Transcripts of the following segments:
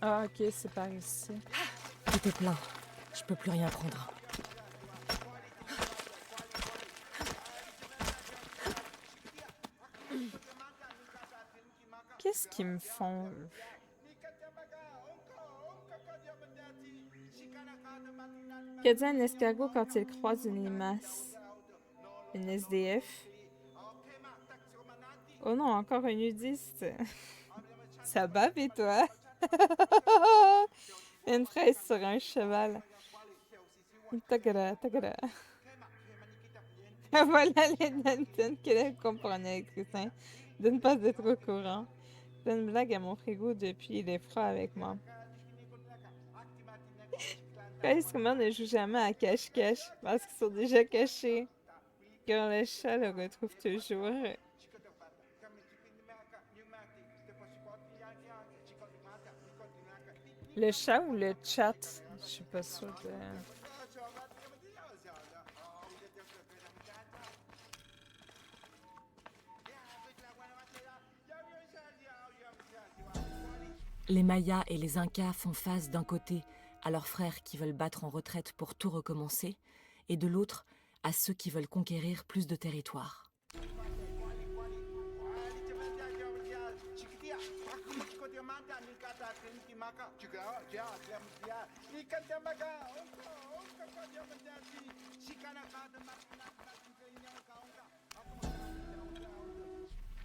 Ah, ok, c'est par ici. Tout est plein. Je peux plus rien prendre. Qu'est-ce qu'ils me font, eux? Que dit un escargot quand il croise une limace? Une SDF? Oh non, encore un nudiste. Ça bave et toi? Une fraise sur un cheval. Tagara, tagara. Voilà les Danton qu'elle comprenait, Christin, de ne pas être au courant. C'est une blague à mon frigo depuis il est froid avec moi. Comment ne joue jamais à cache-cache parce qu'ils sont déjà cachés. Quand le chat le retrouve toujours. Le chat ou le chat? Je suis pas sûre de... Les Mayas et les Incas font face d'un côté à leurs frères qui veulent battre en retraite pour tout recommencer, et de l'autre à ceux qui veulent conquérir plus de territoire.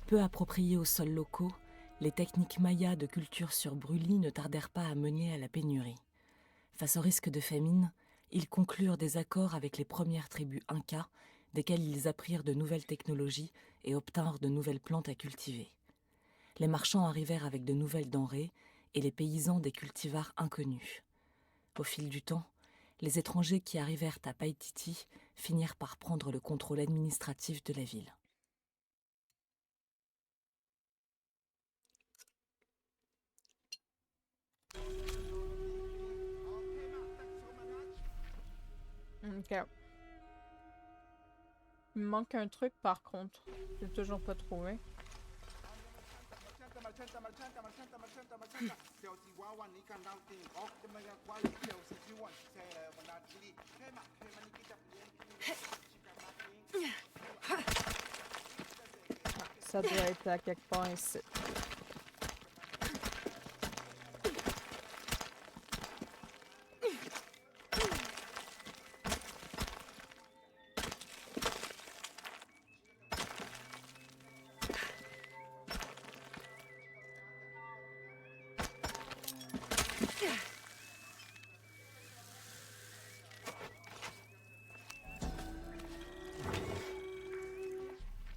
Peu appropriés aux sols locaux, les techniques mayas de culture sur brûlis ne tardèrent pas à mener à la pénurie. Face au risque de famine, ils conclurent des accords avec les premières tribus incas, desquelles ils apprirent de nouvelles technologies et obtinrent de nouvelles plantes à cultiver. Les marchands arrivèrent avec de nouvelles denrées et les paysans des cultivars inconnus. Au fil du temps, les étrangers qui arrivèrent à Paititi finirent par prendre le contrôle administratif de la ville. Ok. Il me manque un truc par contre. Je l'ai toujours pas trouvé. Ça doit être à quelque part ici.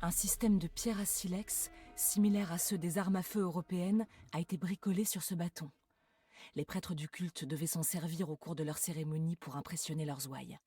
Un système de pierres à silex, similaire à ceux des armes à feu européennes, a été bricolé sur ce bâton. Les prêtres du culte devaient s'en servir au cours de leurs cérémonies pour impressionner leurs ouailles.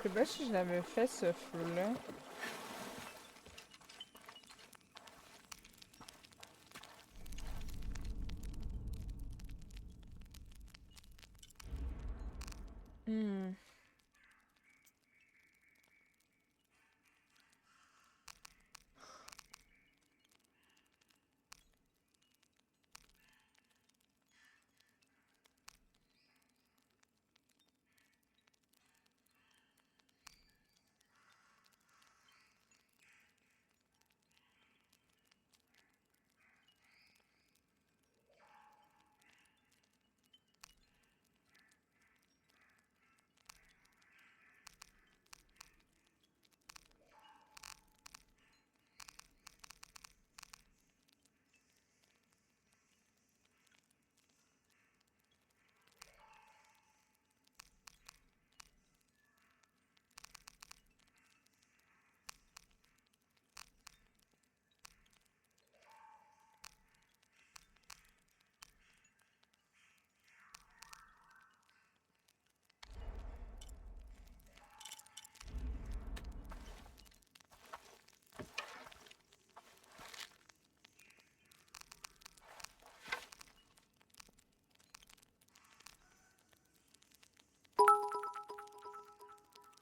Je sais pas si je l'avais fait ce feu-là.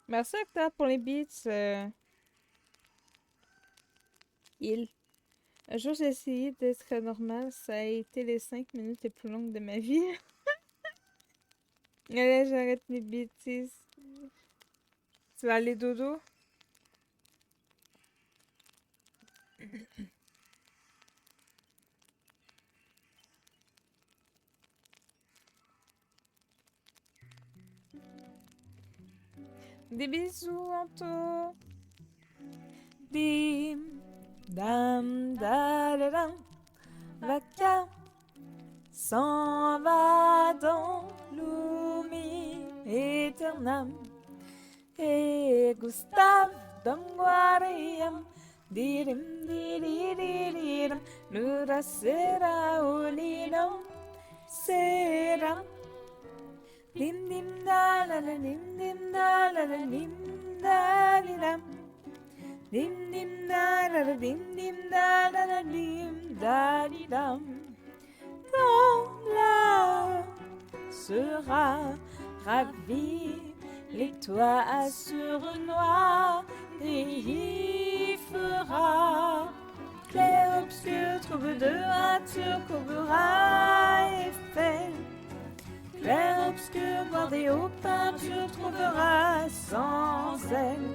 Merci Octave pour les beats. Un jour, j'ai essayé d'être normal. Ça a été les 5 minutes les plus longues de ma vie. Allez, j'arrête mes bêtises. Tu vas aller dodo? Des bisous, Anto. Dim, dam, da, da, dam. Vaca s'en va dans l'oumi éternam. Et Gustave Damguariam. Dirim, diririm. Lura sera olinam. Seram. Dim dim da la la dim dim da la la dim da di dam. Dim dim da la la dim dim da la la dim da di dam. Quand l'âme sera ravie, les toits azur noirs et y fera clair obscur, trouve de Arthur, courbera Eiffel. Clair obscur, bordé aux peintures, trouvera sans elle.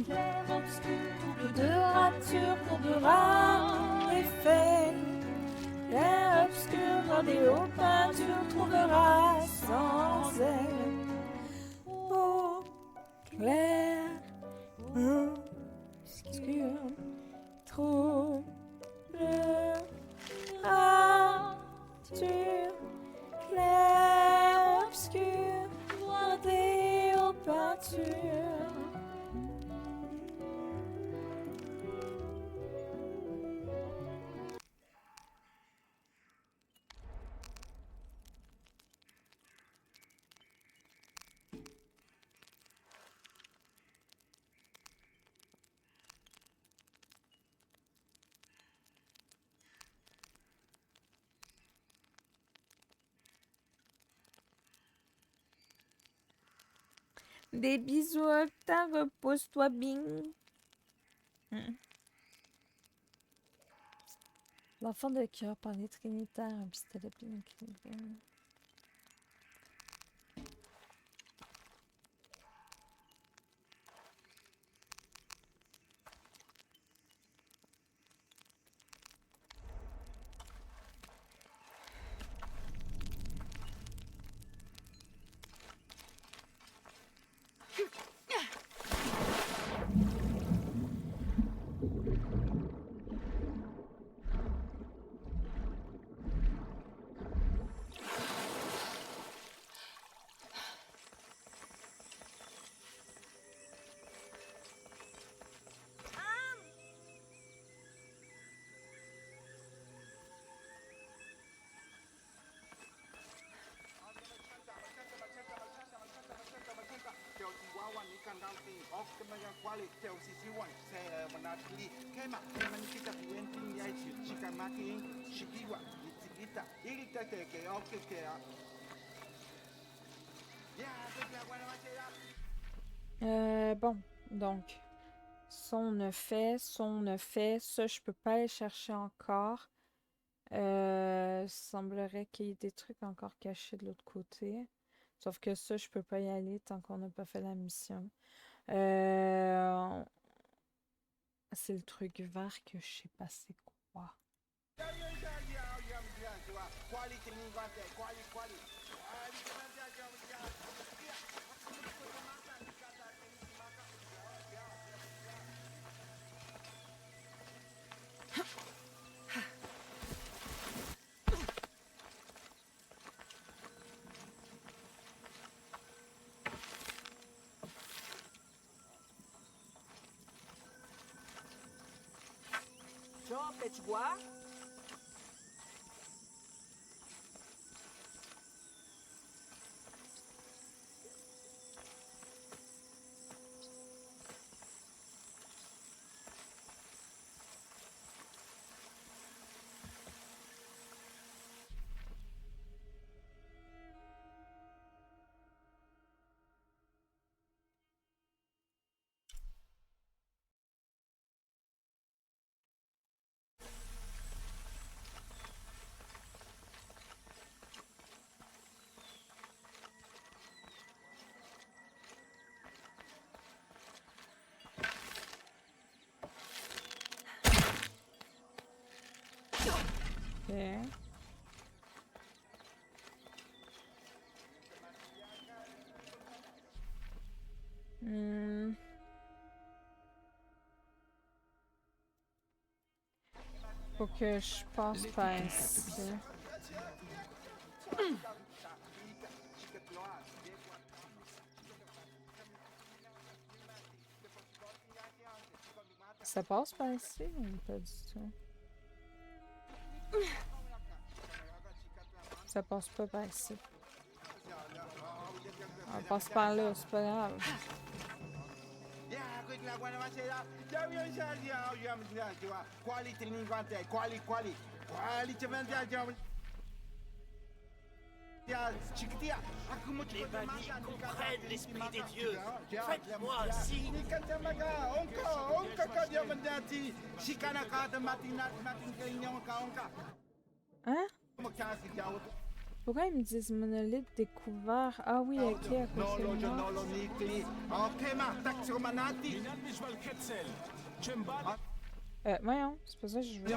Clair obscur, trouve de rature, courbera Eiffel. Clair obscur, bordé aux peintures, trouvera sans elle. Oh, clair obscur, trouble rature. Clair obscur, bordé aux peintures. Des bisous, Octave, repose-toi bien. L'enfant de cœur par les trinitaires, un pistolet plein de Bon, donc, ça on a fait, ça on a fait, ça je peux pas aller chercher encore. Semblerait qu'il y ait des trucs encore cachés de l'autre côté. Sauf que ça, je peux pas y aller tant qu'on n'a pas fait la mission. Euh, C'est le truc vert que je sais pas c'est quoi. Jean Petchbois? Ok. Hmm. Faut que je passe par ici. Ça passe par ici ou pas du tout? Ça passe pas par ici. On passe par là, c'est pas grave. Les bannis comprennent l'esprit des dieux. Faites-moi un signe. Hein? Pourquoi ils me disent monolithe découvert? Ah oui, ok, à cause de moi. Voyons, c'est pas ça que je veux.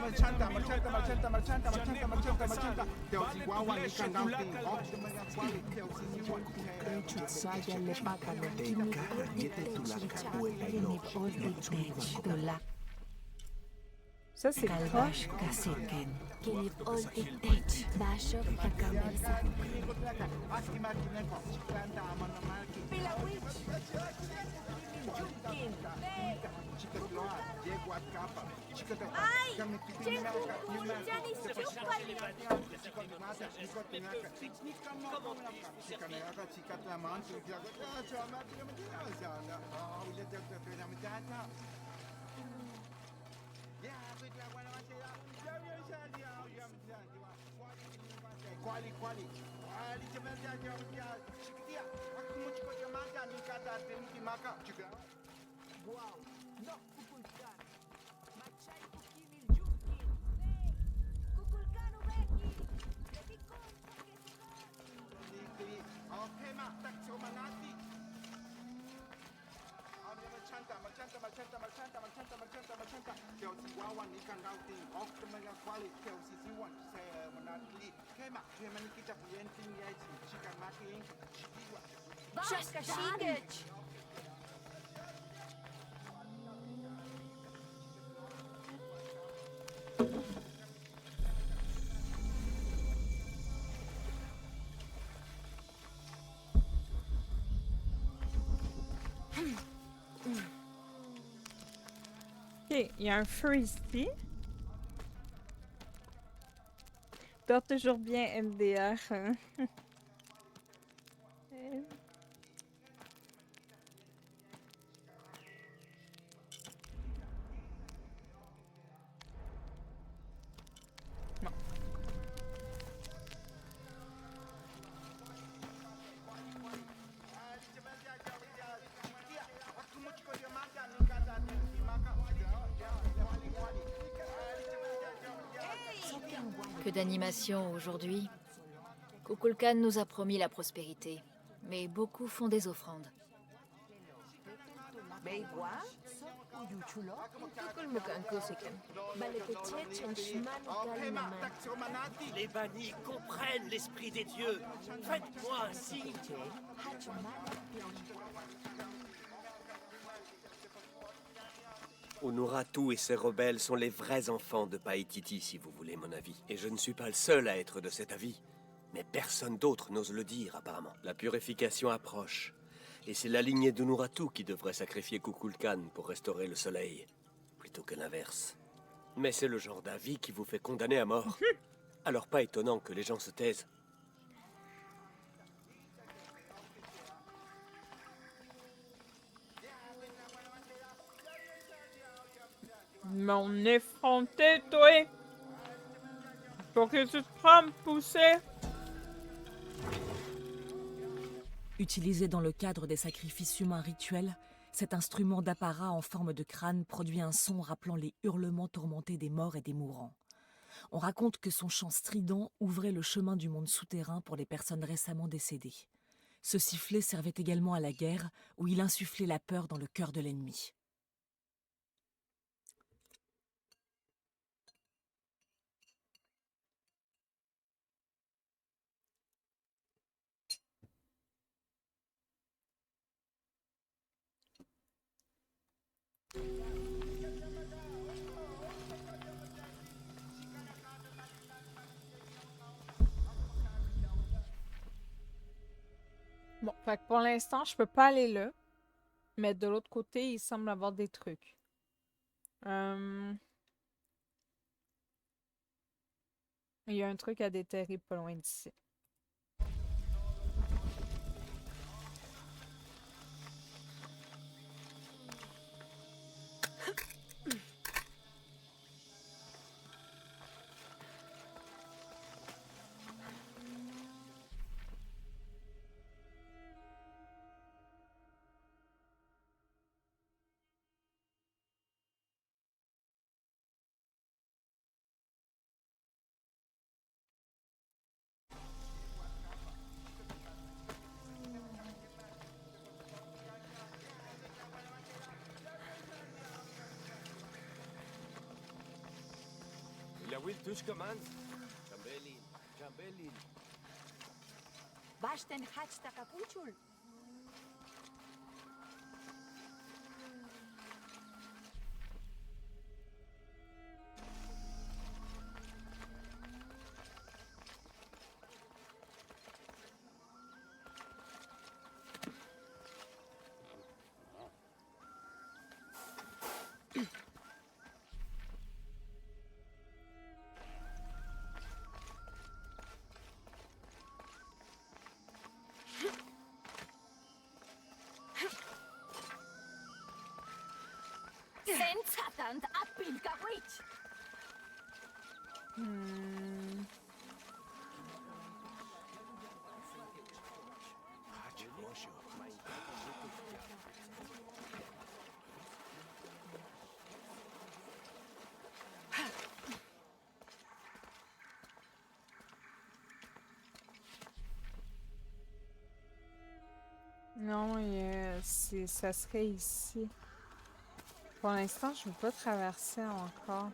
Ça, c'est quoi? Ok, il y a un feu ici. Dors toujours bien, MDR. Hein. Non. Que d'animation aujourd'hui. Kukulkan nous a promis la prospérité, mais beaucoup font des offrandes. Les bannis comprennent l'esprit des dieux. Faites-moi un signe. Onuratu et ses rebelles sont les vrais enfants de Paititi, si vous voulez mon avis. Et je ne suis pas le seul à être de cet avis. Mais personne d'autre n'ose le dire, apparemment. La purification approche. Et c'est la lignée d'Onuratu qui devrait sacrifier Kukulkan pour restaurer le soleil, plutôt que l'inverse. Mais c'est le genre d'avis qui vous fait condamner à mort. Alors pas étonnant que les gens se taisent. Mon effronté, toi! Pour que tu te prends me pousser! Utilisé dans le cadre des sacrifices humains rituels, cet instrument d'apparat en forme de crâne produit un son rappelant les hurlements tourmentés des morts et des mourants. On raconte que son chant strident ouvrait le chemin du monde souterrain pour les personnes récemment décédées. Ce sifflet servait également à la guerre, où il insufflait la peur dans le cœur de l'ennemi. Bon, fait que pour l'instant, je peux pas aller là. Mais de l'autre côté, il semble avoir des trucs. Il y a un truc à déterrer pas loin d'ici. La will touche command. Chambelin, Chambelin. Bașten haci tacapuciul. Sensatant apil kawić. Non, ça serait ici. Pour l'instant, je ne veux pas traverser encore.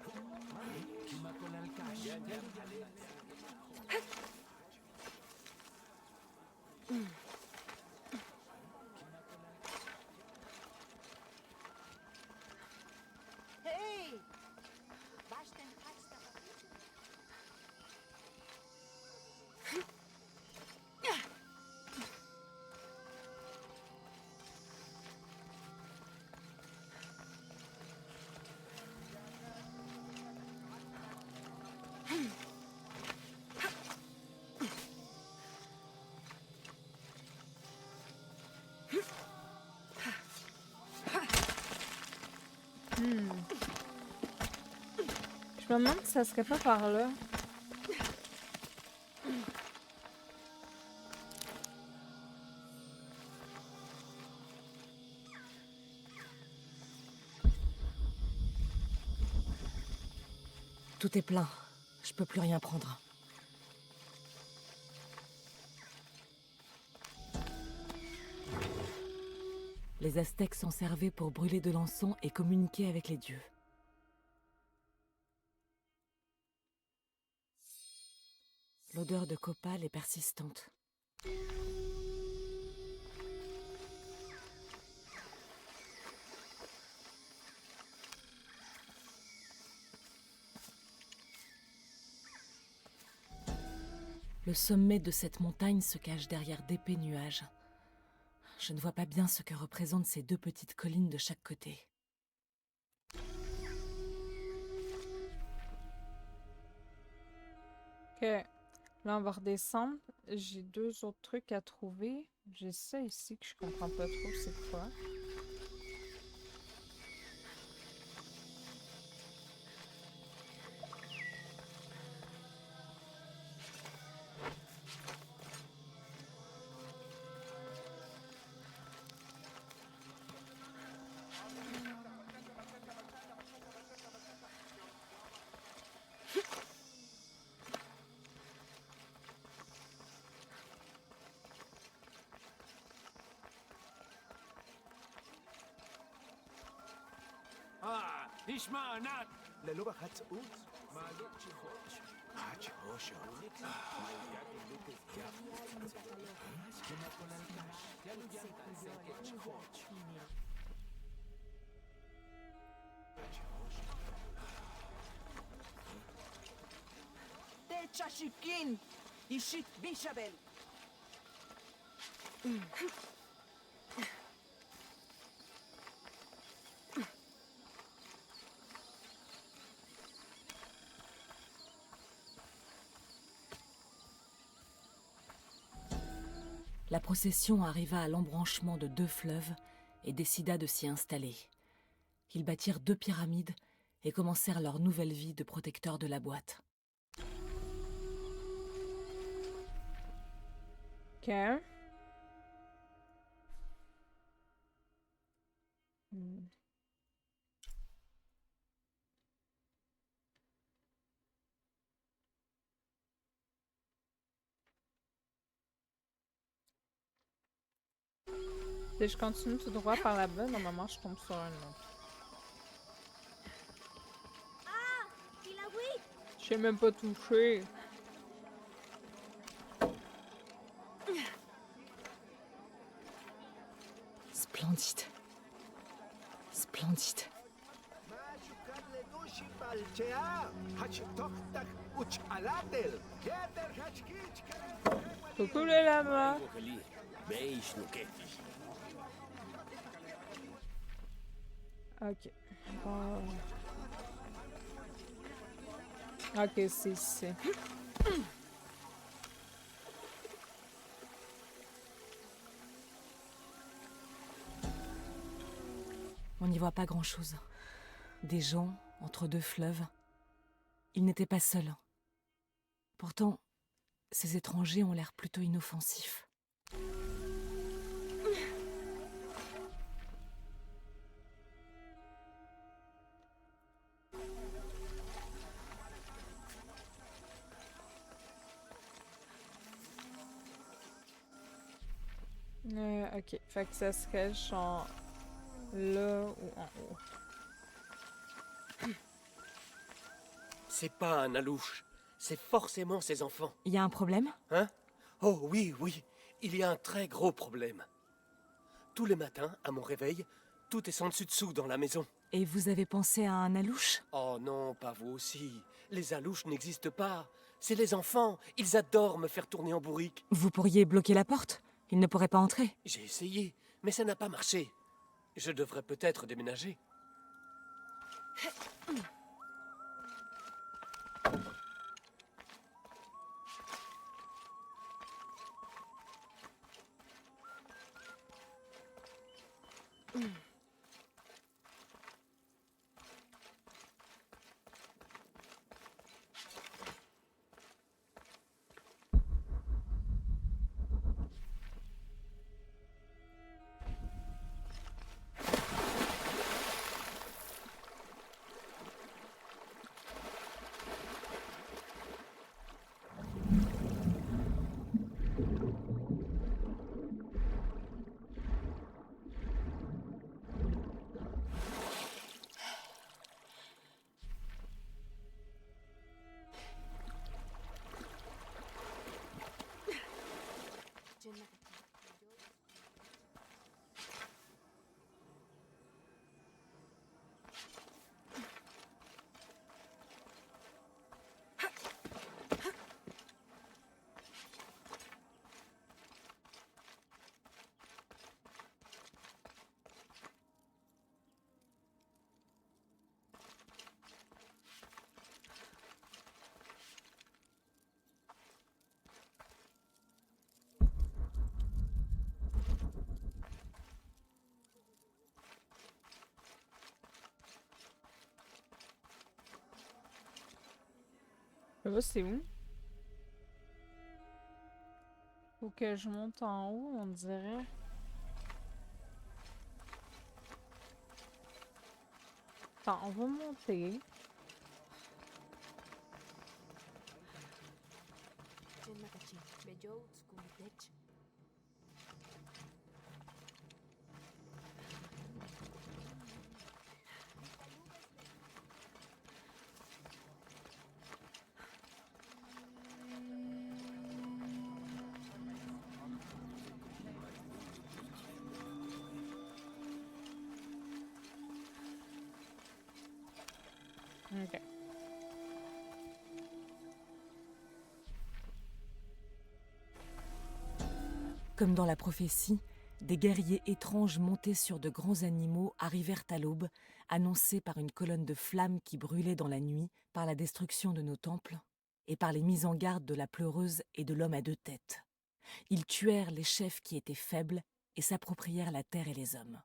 Hei! Bașten haci tacapuciul. Je me demande si ça serait pas par là. Tout est plein. Je peux plus rien prendre. Les Aztèques s'en servaient pour brûler de l'encens et communiquer avec les dieux. L'odeur de copal est persistante. Le sommet de cette montagne se cache derrière d'épais nuages. Je ne vois pas bien ce que représentent ces deux petites collines de chaque côté. Ok. Là, on va redescendre. J'ai 2 autres trucs à trouver. J'ai ça ici que je comprends pas trop c'est quoi. תשמע, ענת! ללא בחץ עוז? עושר. תשע שיקין! אישית בישבל! La procession arriva à l'embranchement de 2 fleuves et décida de s'y installer. Ils bâtirent 2 pyramides et commencèrent leur nouvelle vie de protecteurs de la boîte. Ok. Si je continue tout droit par là-bas, normalement je tombe sur un autre. Je sais même pas toucher. Splendide. Splendide. Coucou le lama. Ok. Oh. Ok, c'est ici. On n'y voit pas grand-chose. Des gens entre 2 fleuves. Ils n'étaient pas seuls. Pourtant, ces étrangers ont l'air plutôt inoffensifs. Ok, fait que ça se cache en là ou en haut. C'est pas un alouche. C'est forcément ses enfants. Il y a un problème? Hein? Oh oui, oui. Il y a un très gros problème. Tous les matins, à mon réveil, tout est sans dessus-dessous dans la maison. Et vous avez pensé à un alouche? Oh non, pas vous aussi. Les alouches n'existent pas. C'est les enfants. Ils adorent me faire tourner en bourrique. Vous pourriez bloquer la porte? Ils ne pourraient pas entrer. J'ai essayé, mais ça n'a pas marché. Je devrais peut-être déménager. Là, c'est où? Faut que je monte en haut, on dirait. Attends, on va monter. Ok. Comme dans la prophétie, des guerriers étranges montés sur de grands animaux arrivèrent à l'aube, annoncés par une colonne de flammes qui brûlait dans la nuit par la destruction de nos temples et par les mises en garde de la pleureuse et de l'homme à 2 têtes. Ils tuèrent les chefs qui étaient faibles et s'approprièrent la terre et les hommes.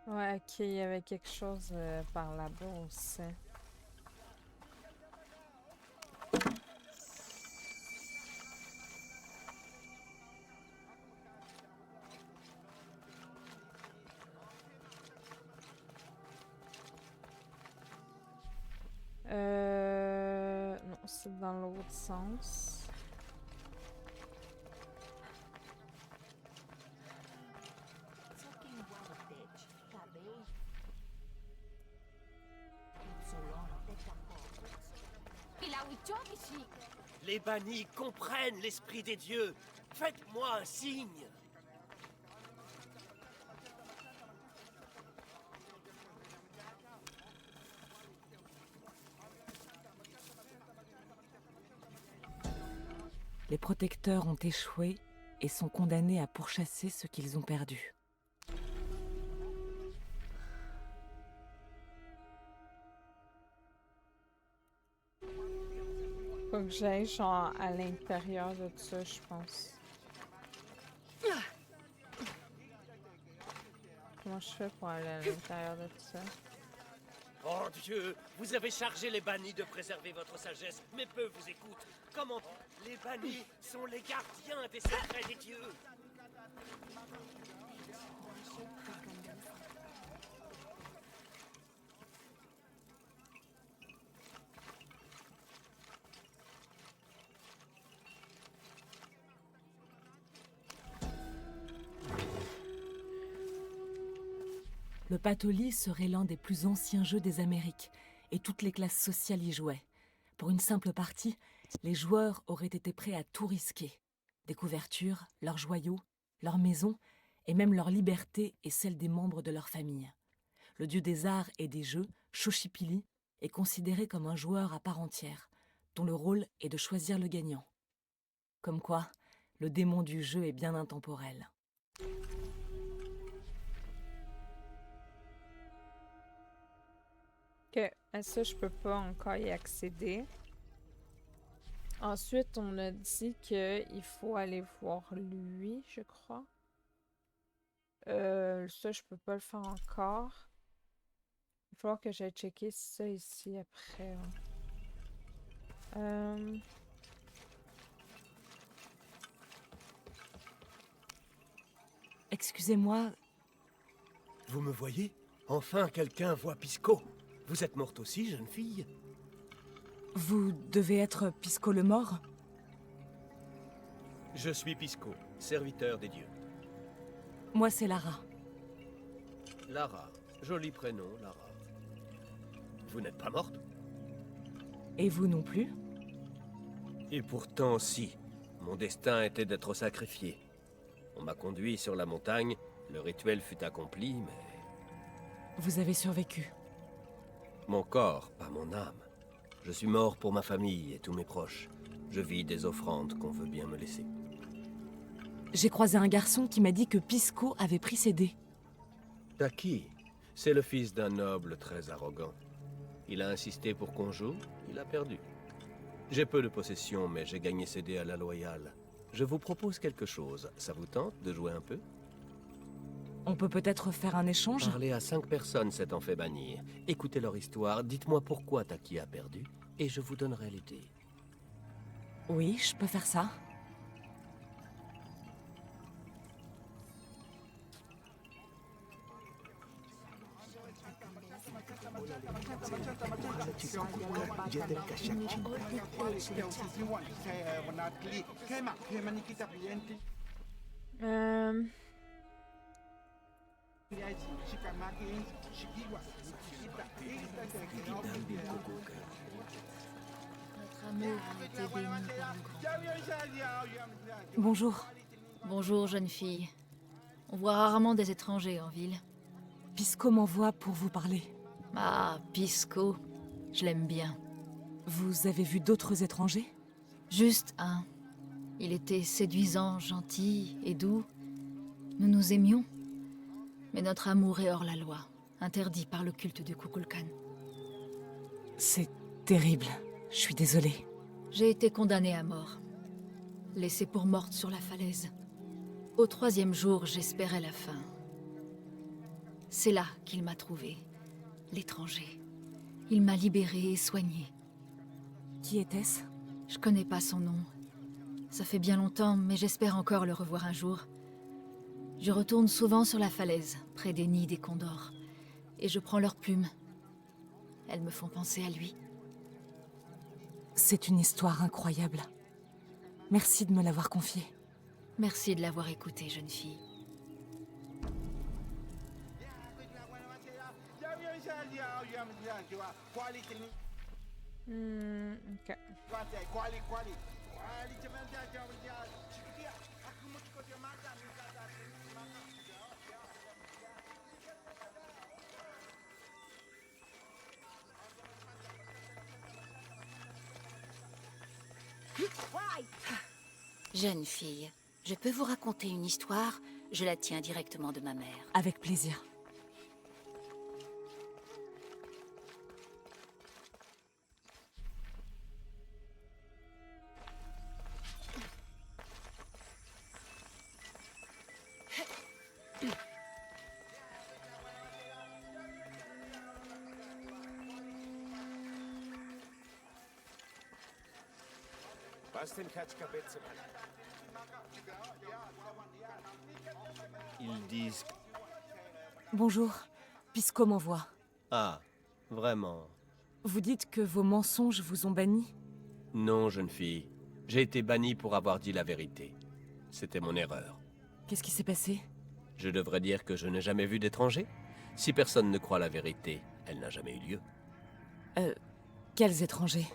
Ouais, ok, il y avait quelque chose par là-bas aussi. Non, c'est dans l'autre sens. Il a huit ans ici. Les bannis comprennent l'esprit des dieux. Faites-moi un signe. Les protecteurs ont échoué et sont condamnés à pourchasser ce qu'ils ont perdu. Faut que j'aille genre à l'intérieur de ça, je pense. Comment je fais pour aller à l'intérieur de ça? Oh Dieu, vous avez chargé les bannis de préserver votre sagesse, mais peu vous écoutent. Comment? Les bannis sont les gardiens des secrets des dieux. Le Patoli serait l'un des plus anciens jeux des Amériques, et toutes les classes sociales y jouaient. Pour une simple partie, les joueurs auraient été prêts à tout risquer. Des couvertures, leurs joyaux, leurs maisons, et même leur liberté et celle des membres de leur famille. Le dieu des arts et des jeux, Xochipilli, est considéré comme un joueur à part entière, dont le rôle est de choisir le gagnant. Comme quoi, le démon du jeu est bien intemporel. Que à ça, je peux pas encore y accéder. Ensuite, on a dit qu'il faut aller voir lui, je crois. Ça, je peux pas le faire encore. Il va falloir que j'aille checker ça ici après. Ouais. Excusez-moi, Vous me voyez? Enfin, quelqu'un voit Pisco. Vous êtes morte aussi, jeune fille? vous devez être Pisco le mort? Je suis Pisco, serviteur des dieux. Moi, c'est Lara. Lara, joli prénom, Lara. Vous n'êtes pas morte? Et vous non plus? Et pourtant, si. Mon destin était d'être sacrifié. On m'a conduit sur la montagne, le rituel fut accompli, mais... Vous avez survécu. Mon corps, pas mon âme. Je suis mort pour ma famille et tous mes proches. Je vis des offrandes qu'on veut bien me laisser. J'ai croisé un garçon qui m'a dit que Pisco avait pris ses dés. Taki, c'est le fils d'un noble très arrogant. Il a insisté pour qu'on joue, il a perdu. J'ai peu de possessions, mais j'ai gagné ses dés à la loyale. Je vous propose quelque chose. Ça vous tente de jouer un peu? On peut peut-être faire un échange? Parlez à 5 personnes s'étant fait bannir. Écoutez leur histoire, dites-moi pourquoi Taki a perdu, et je vous donnerai l'idée. Oui, je peux faire ça. Euh, Notre amour a été béni par le grand. Bonjour. Bonjour, jeune fille. On voit rarement des étrangers en ville. Pisco m'envoie pour vous parler. Ah, Pisco, je l'aime bien. Vous avez vu d'autres étrangers? Juste un. Il était séduisant, gentil et doux. Nous nous aimions. Mais notre amour est hors la loi, interdit par le culte du Kukulkan. C'est terrible. Je suis désolée. J'ai été condamnée à mort. Laissée pour morte sur la falaise. Au 3e jour, j'espérais la fin. C'est là qu'il m'a trouvée, l'étranger. Il m'a libérée et soignée. Qui était-ce? Je connais pas son nom. Ça fait bien longtemps, mais j'espère encore le revoir un jour. Je retourne souvent sur la falaise, près des nids des condors, et je prends leurs plumes. Elles me font penser à lui. C'est une histoire incroyable. Merci de me l'avoir confiée. Merci de l'avoir écouté, jeune fille. Ok. Jeune fille, je peux vous raconter une histoire. Je la tiens directement de ma mère. Avec plaisir. Ils disent... Bonjour. Pisco m'envoie. Ah, vraiment? Vous dites que vos mensonges vous ont banni? Non, jeune fille. J'ai été banni pour avoir dit la vérité. C'était mon erreur. Qu'est-ce qui s'est passé? Je devrais dire que je n'ai jamais vu d'étranger? Si personne ne croit la vérité, elle n'a jamais eu lieu. Quels étrangers?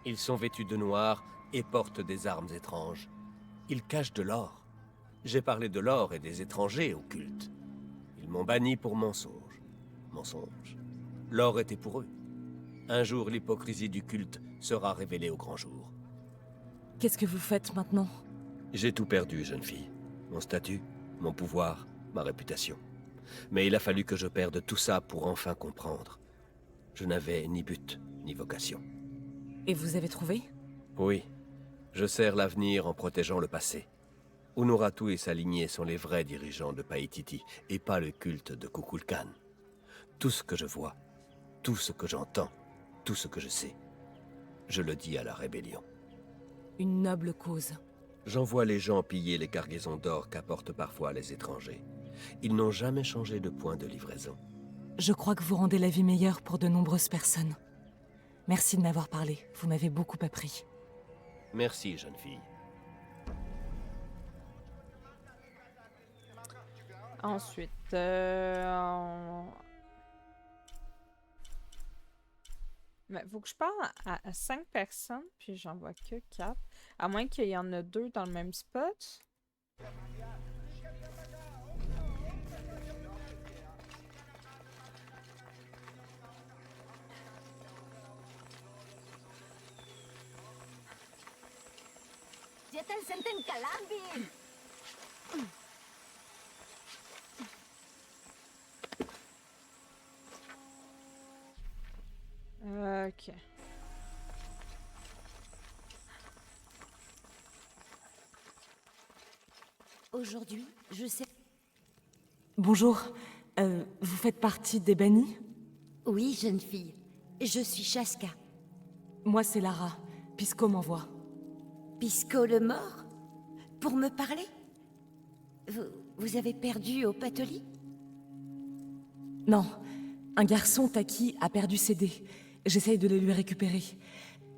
Ils sont vêtus de noir et portent des armes étranges. Ils cachent de l'or. J'ai parlé de l'or et des étrangers au culte. Ils m'ont banni pour mensonge. Mensonge. L'or était pour eux. Un jour, l'hypocrisie du culte sera révélée au grand jour. Qu'est-ce que vous faites maintenant? J'ai tout perdu, jeune fille. Mon statut, mon pouvoir, ma réputation. Mais il a fallu que je perde tout ça pour enfin comprendre. Je n'avais ni but, ni vocation. Et vous avez trouvé? Oui, je sers l'avenir en protégeant le passé. Unuratu et sa lignée sont les vrais dirigeants de Paititi, et pas le culte de Kukulkan. Tout ce que je vois, tout ce que j'entends, tout ce que je sais, je le dis à la rébellion. Une noble cause. J'envoie les gens piller les cargaisons d'or qu'apportent parfois les étrangers. Ils n'ont jamais changé de point de livraison. Je crois que vous rendez la vie meilleure pour de nombreuses personnes. Merci de m'avoir parlé. Vous m'avez beaucoup appris. Merci, jeune fille. Ensuite, mais faut que je parle à 5 personnes, puis j'en vois que 4. À moins qu'il y en ait 2 dans le même spot. Yetel senten kalambi. Ok. Aujourd'hui, je sais... Bonjour, vous faites partie des bannis? Oui, jeune fille. Je suis Shaska. Moi, c'est Lara. Pisco m'envoie. Pisco le mort? Pour me parler? Vous avez perdu au Patoli? Non, un garçon, Taki, a perdu ses dés. J'essaye de les lui récupérer.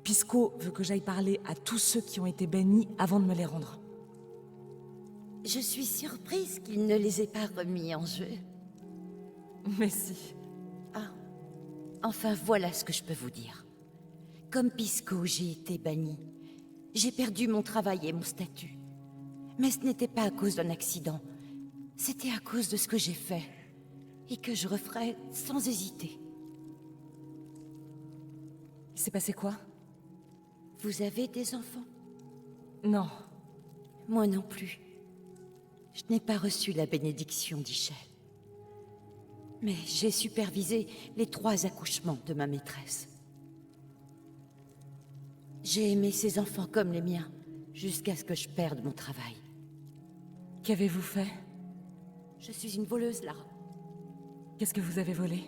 Pisco veut que j'aille parler à tous ceux qui ont été bannis avant de me les rendre. Je suis surprise qu'il ne les ait pas remis en jeu. Mais si. Enfin, voilà ce que je peux vous dire. Comme Pisco, j'ai été bannie. J'ai perdu mon travail et mon statut. Mais ce n'était pas à cause d'un accident. C'était à cause de ce que j'ai fait. Et que je referai sans hésiter. Il s'est passé quoi? Vous avez des enfants? Non. Moi non plus. Je n'ai pas reçu la bénédiction d'Ichel. Mais j'ai supervisé les 3 accouchements de ma maîtresse. J'ai aimé ces enfants comme les miens, jusqu'à ce que je perde mon travail. Qu'avez-vous fait? Je suis une voleuse, Lara. Qu'est-ce que vous avez volé?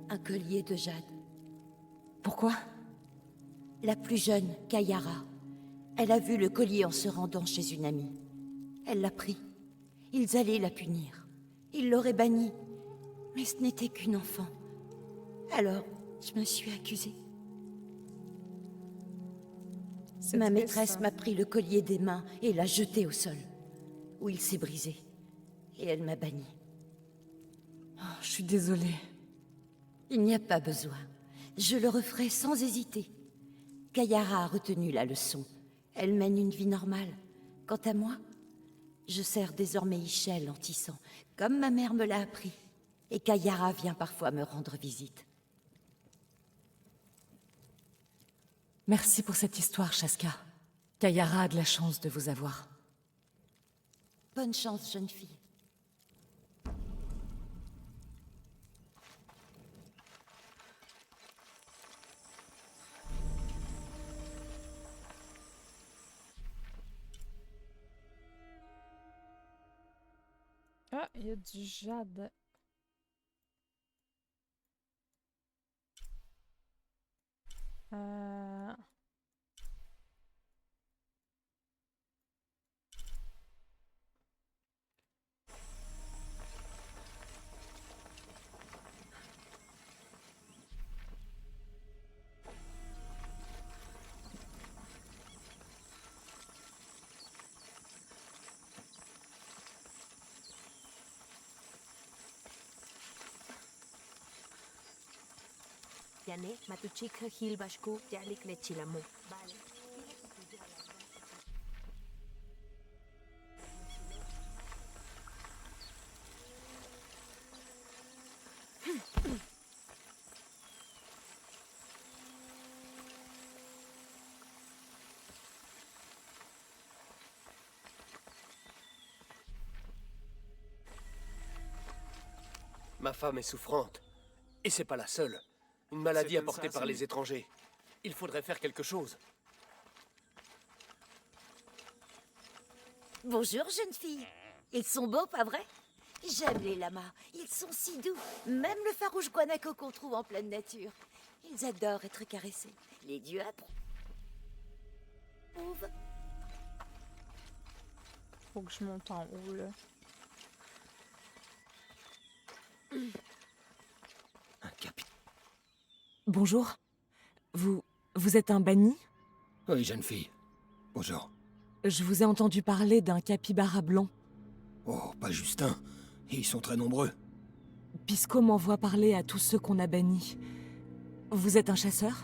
Un collier de jade. Pourquoi? La plus jeune, Kayara, elle a vu le collier en se rendant chez une amie. Elle l'a pris. Ils allaient la punir. Ils l'auraient bannie. Mais ce n'était qu'une enfant. Alors, je me suis accusée. C'est Ma triste, maîtresse hein. m'a pris le collier des mains et l'a jeté au sol, où il s'est brisé. Et elle m'a bannie. Oh, je suis désolée. Il n'y a pas besoin. Je le referai sans hésiter. Kayara a retenu la leçon. Elle mène une vie normale. Quant à moi, je sers désormais Ichel en tissant, comme ma mère me l'a appris. Et Kayara vient parfois me rendre visite. Merci pour cette histoire, Shaska. Kayara a de la chance de vous avoir. Bonne chance, jeune fille. Ah, il y a du jade. Euh... Yane, matuchika hilbashku, yalik lechilamu. Vale. Ma femme est souffrante. Et c'est pas la seule. Une maladie apportée par les étrangers. Il faudrait faire quelque chose. Bonjour, jeune fille. Ils sont beaux, pas vrai? J'aime les lamas. Ils sont si doux. Même le farouche guanaco qu'on trouve en pleine nature. Ils adorent être caressés. Les dieux approuvent. Faut que je monte en haut, là. Un capi... Bonjour. Vous êtes un banni? Oui, jeune fille. Bonjour. Je vous ai entendu parler d'un capybara blanc. Oh, pas Justin. Ils sont très nombreux. Pisco m'envoie parler à tous ceux qu'on a bannis. Vous êtes un chasseur?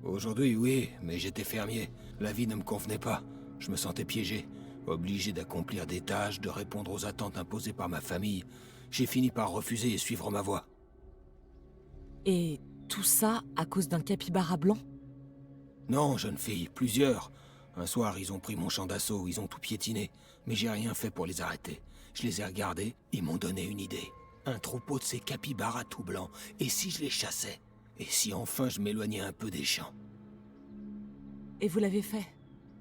Aujourd'hui, oui, mais j'étais fermier. La vie ne me convenait pas. Je me sentais piégé, obligé d'accomplir des tâches, de répondre aux attentes imposées par ma famille. J'ai fini par refuser et suivre ma voie. Et tout ça à cause d'un capybara blanc? Non, jeune fille, plusieurs. Un soir, ils ont pris mon champ d'assaut, ils ont tout piétiné. Mais j'ai rien fait pour les arrêter. Je les ai regardés, ils m'ont donné une idée. Un troupeau de ces capybaras tout blancs. Et si je les chassais? Et si enfin je m'éloignais un peu des champs? Et vous l'avez fait?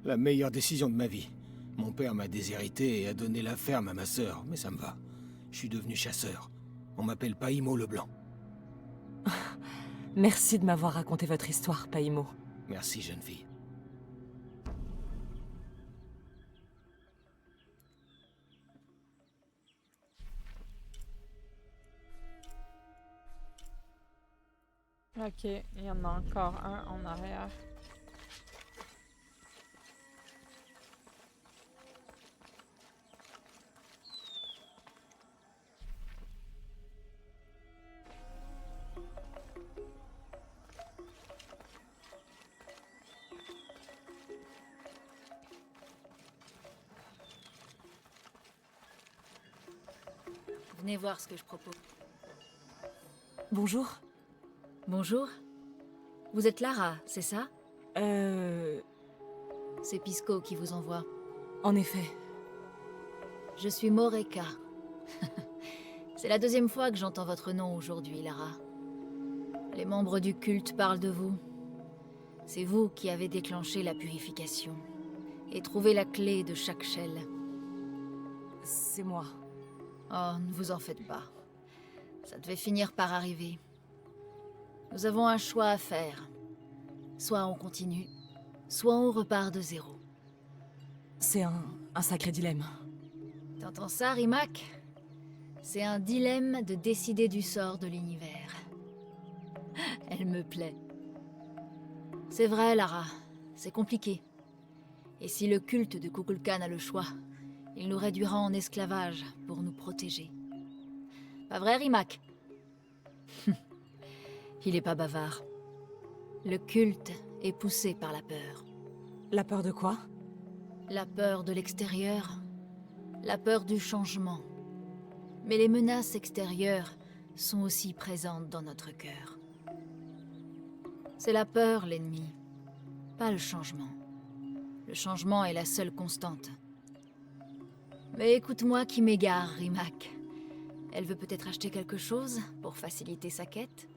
La meilleure décision de ma vie. Mon père m'a déshérité et a donné la ferme à ma sœur, mais ça me va. Je suis devenu chasseur. On m'appelle Paimo le Blanc. Merci de m'avoir raconté votre histoire, Paimo. Merci, jeune fille. Ok, il y en a encore un en arrière. Venez voir ce que je propose. Bonjour. Bonjour. Vous êtes Lara, c'est ça? C'est Pisco qui vous envoie. En effet. Je suis Moreka. C'est la deuxième fois que j'entends votre nom aujourd'hui, Lara. Les membres du culte parlent de vous. C'est vous qui avez déclenché la purification et trouvé la clé de chaque Shell. C'est moi. Oh, ne vous en faites pas. Ça devait finir par arriver. Nous avons un choix à faire. Soit on continue, soit on repart de zéro. C'est un sacré dilemme. T'entends ça, Rimac? C'est un dilemme de décider du sort de l'univers. Elle me plaît. C'est vrai, Lara. C'est compliqué. Et si le culte de Kukulkan a le choix, il nous réduira en esclavage pour nous protéger. Pas vrai, Rimac? Il est pas bavard. Le culte est poussé par la peur. La peur de quoi? La peur de l'extérieur, la peur du changement. Mais les menaces extérieures sont aussi présentes dans notre cœur. C'est la peur, l'ennemi, pas le changement. Le changement est la seule constante. Mais écoute-moi qui m'égare, Rimac. Elle veut peut-être acheter quelque chose pour faciliter sa quête?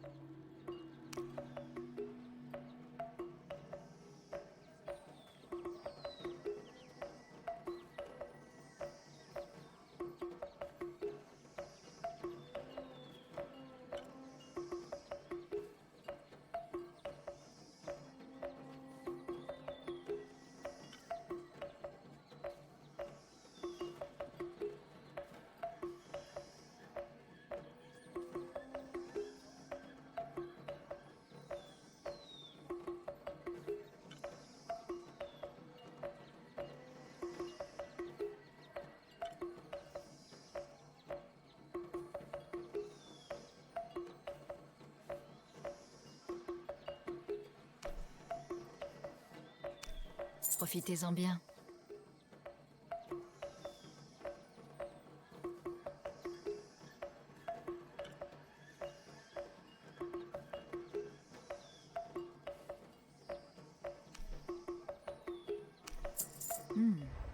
Profitez-en bien.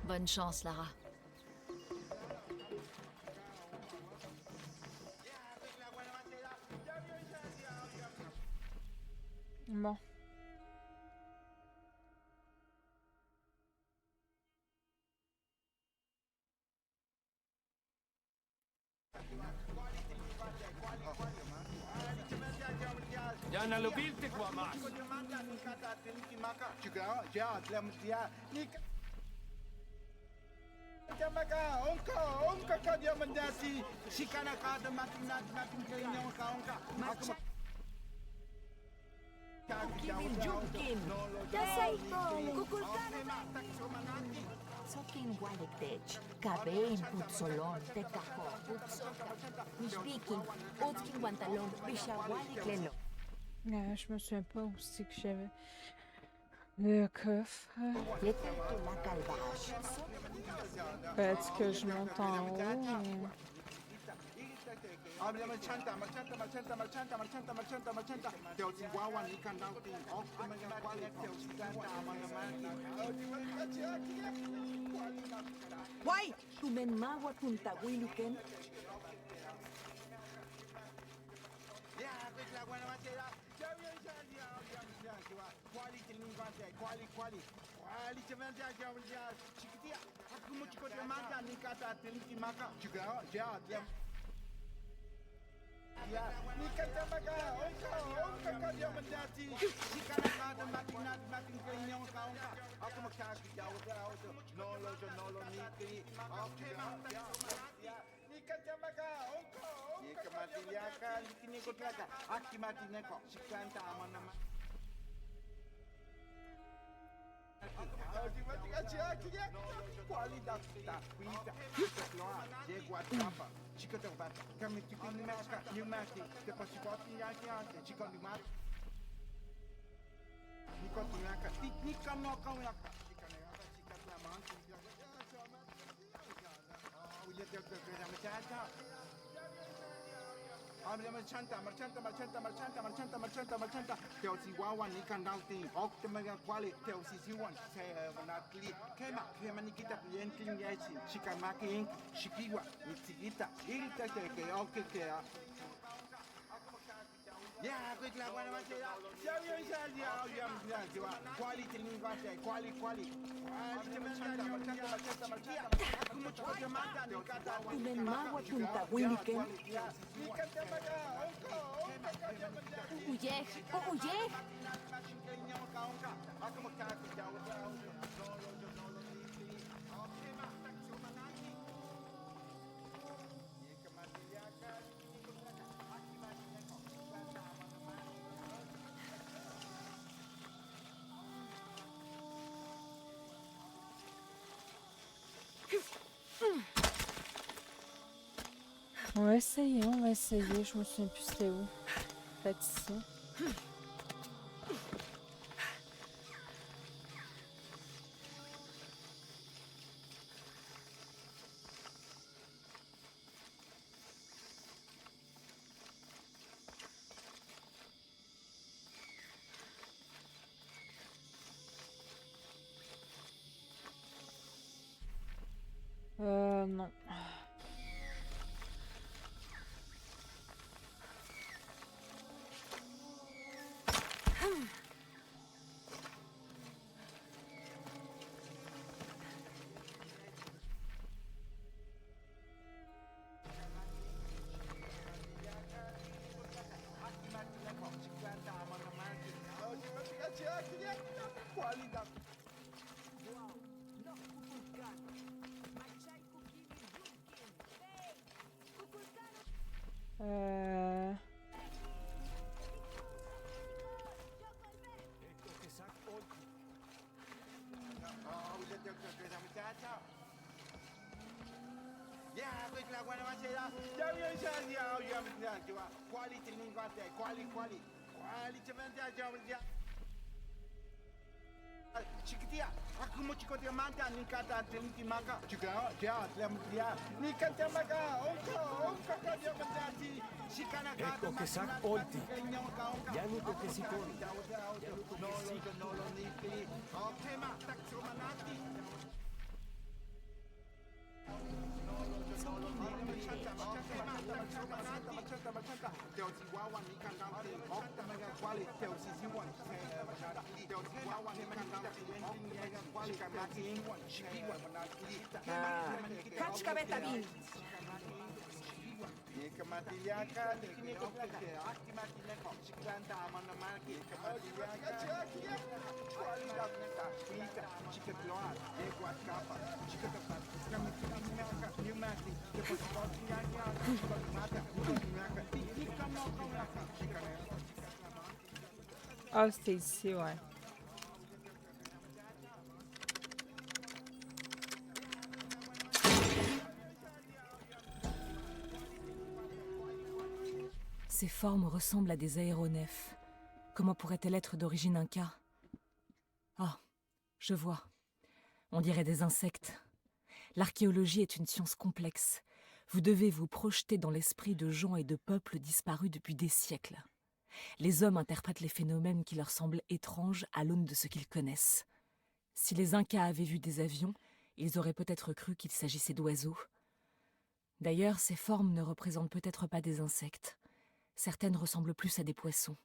Bonne chance, Lara. Bon. Sokin Walekdej, Kabein Putsolon, Tecajo, Putsoka, Mishbikin, Utkin Guantalon, Bishawalikleno. Je me souviens pas aussi que j'avais le coffre. Yetanto la Calvache. Peut-être que je monte en haut. Mais... Why? Tumen mawa punta wiluken. Tumen magua punta wiliken. Uyej, uyej. On va essayer, on va essayer. Je me souviens plus c'était où. Peut-être ici. Non. Ecco che sa olti. Januko che si con. Ah, c'était ici, ouais. Ces formes ressemblent à des aéronefs. Comment pourraient-elles être d'origine inca? Ah, je vois. On dirait des insectes. L'archéologie est une science complexe. Vous devez vous projeter dans l'esprit de gens et de peuples disparus depuis des siècles. Les hommes interprètent les phénomènes qui leur semblent étranges à l'aune de ce qu'ils connaissent. Si les Incas avaient vu des avions, ils auraient peut-être cru qu'il s'agissait d'oiseaux. D'ailleurs, ces formes ne représentent peut-être pas des insectes. Certaines ressemblent plus à des poissons.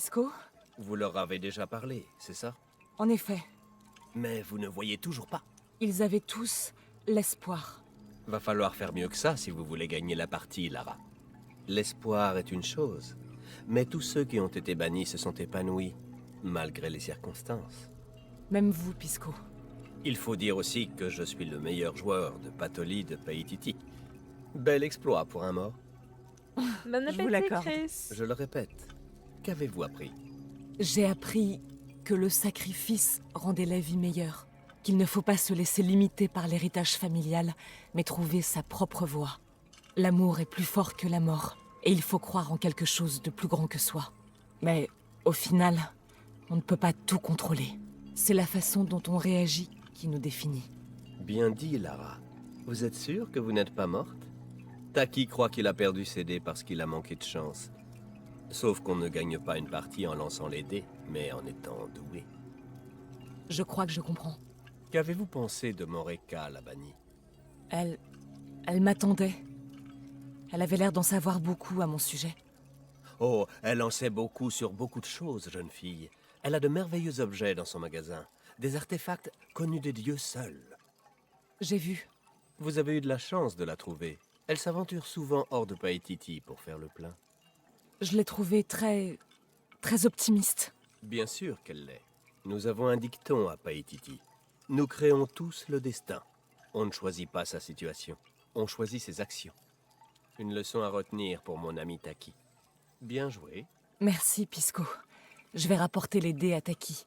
Pisco? Vous leur avez déjà parlé, c'est ça? En effet, Mais vous ne voyez toujours pas. ils avaient tous l'espoir. Va falloir faire mieux que ça si vous voulez gagner la partie, Lara. L'espoir est une chose, mais tous ceux qui ont été bannis se sont épanouis, malgré les circonstances. Même vous, Pisco. Il faut dire aussi que je suis le meilleur joueur de Patoli de Paititi. Bel exploit pour un mort. Bon Je vous appétit, l'accorde. Chris. Je le répète, qu'avez-vous appris? J'ai appris que le sacrifice rendait la vie meilleure, qu'il ne faut pas se laisser limiter par l'héritage familial, mais trouver sa propre voie. L'amour est plus fort que la mort, et il faut croire en quelque chose de plus grand que soi. Mais, au final, on ne peut pas tout contrôler. C'est la façon dont on réagit qui nous définit. Bien dit, Lara. Vous êtes sûr que vous n'êtes pas morte? Taki croit qu'il a perdu ses dés parce qu'il a manqué de chance. Sauf qu'on ne gagne pas une partie en lançant les dés, mais en étant doué. Je crois que je comprends. Qu'avez-vous pensé de Moreka, la bannie? Elle m'attendait. Elle avait l'air d'en savoir beaucoup à mon sujet. Oh, elle en sait beaucoup sur beaucoup de choses, jeune fille. Elle a de merveilleux objets dans son magasin. Des artefacts connus des dieux seuls. J'ai vu. Vous avez eu de la chance de la trouver. Elle s'aventure souvent hors de Paititi pour faire le plein. Je l'ai trouvée très optimiste. Bien sûr qu'elle l'est. Nous avons un dicton à Paititi. Nous créons tous le destin. On ne choisit pas sa situation. On choisit ses actions. Une leçon à retenir pour mon ami Taki. Bien joué. Merci, Pisco. Je vais rapporter les dés à Taki.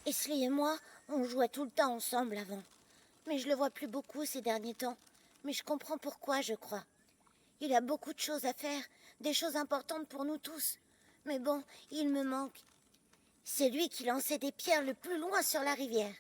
Isley et moi, on jouait tout le temps ensemble avant. Mais je le vois plus beaucoup ces derniers temps. Mais je comprends pourquoi, je crois. Il a beaucoup de choses à faire, des choses importantes pour nous tous. Mais bon, il me manque. C'est lui qui lançait des pierres le plus loin sur la rivière.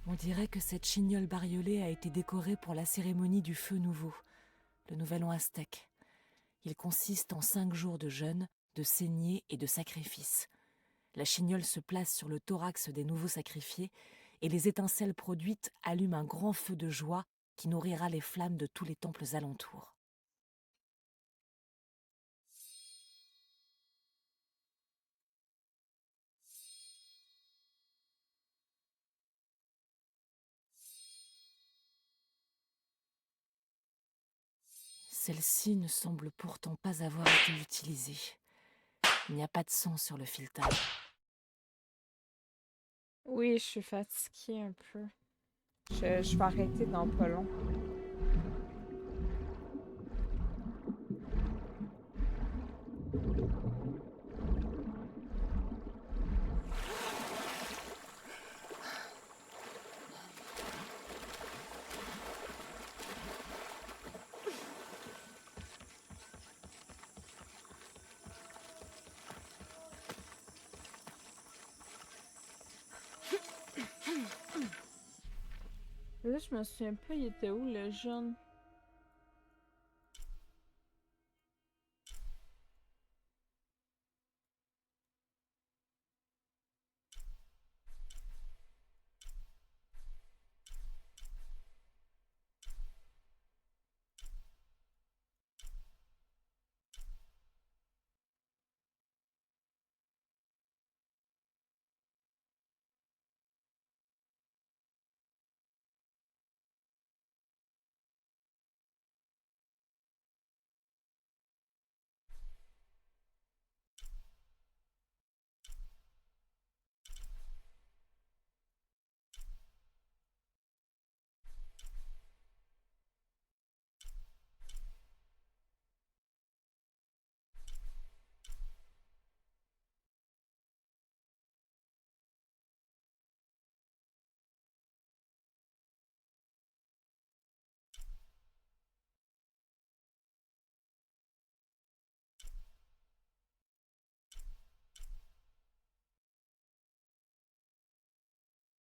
On dirait que cette chignole bariolée a été décorée pour la cérémonie du feu nouveau, le nouvel an aztèque. Il consiste en 5 jours de jeûne, de saignée et de sacrifice. La chignole se place sur le thorax des nouveaux sacrifiés et les étincelles produites allument un grand feu de joie qui nourrira les flammes de tous les temples alentours. Celle-ci ne semble pourtant pas avoir été utilisée. Il n'y a pas de sang sur le filetage. Oui, je suis fatiguée un peu. Je vais arrêter dans pas long. Là, je me souviens pas, il était où le jeune?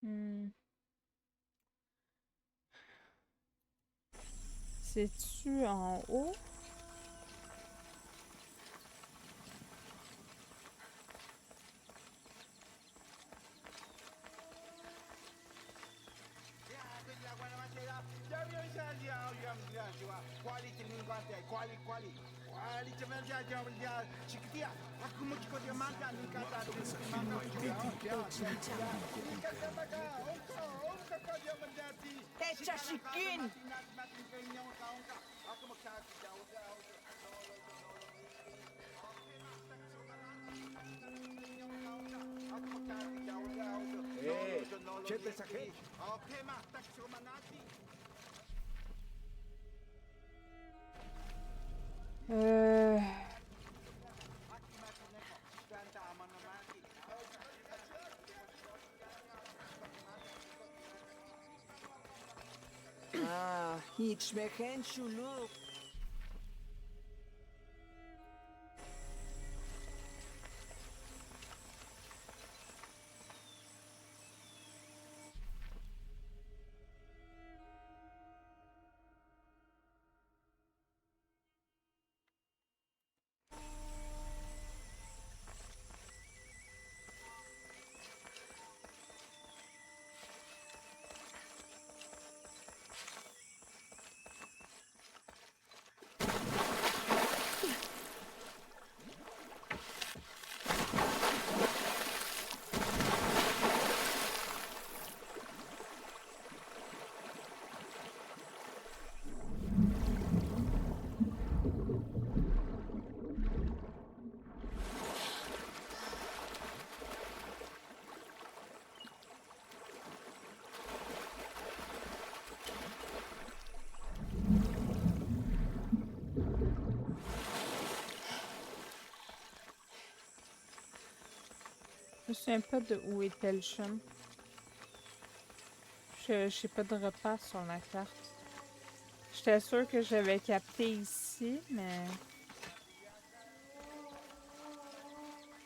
Hmm. C'est-tu en haut? Techa Shikin! Hey, chepe esa gente. Euh... Ah, Hitchmeken Shuluk. Je me souviens pas de où était le chemin. Je sais pas de repère sur la carte. J'étais sûre que j'avais capté ici, mais...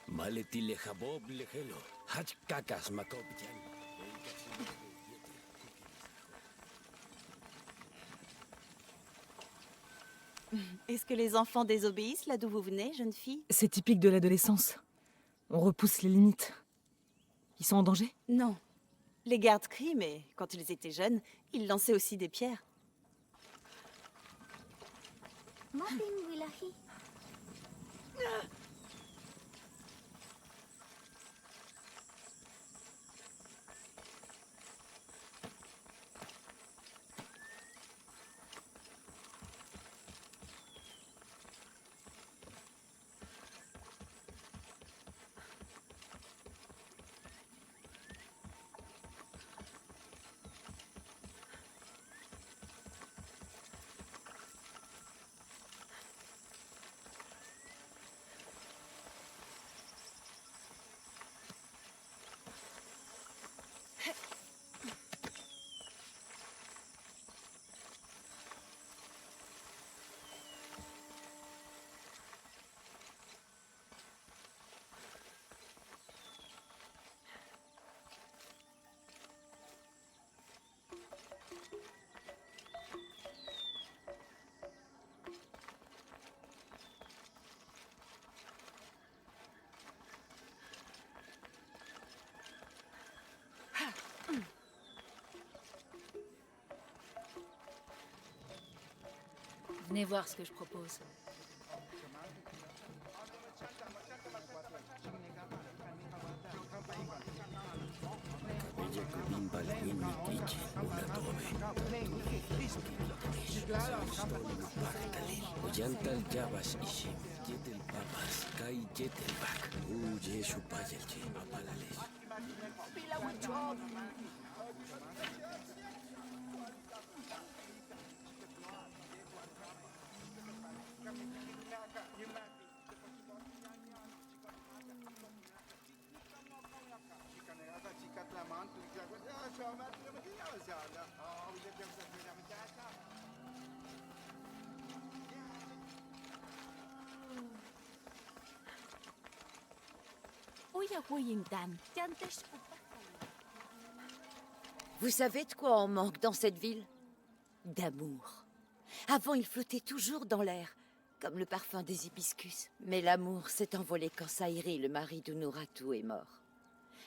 Maleti le jabob le gelo. Hach kakas makopichan. Est-ce que les enfants désobéissent là d'où vous venez, jeune fille? C'est typique de l'adolescence. On repousse les limites. Ils sont en danger? Non. Les gardes crient, mais quand ils étaient jeunes, ils lançaient aussi des pierres. Mopin Willahi. Venez voir ce que je propose. Uyantal Yabas Ishim, Yetel Papas, Kai Yetel Bak, Yeshu Payelche, Apalales. Vous savez de quoi on manque dans cette ville? D'amour. Avant, il flottait toujours dans l'air, comme le parfum des hibiscus. Mais l'amour s'est envolé quand Saïri, le mari de Nouratu, est mort.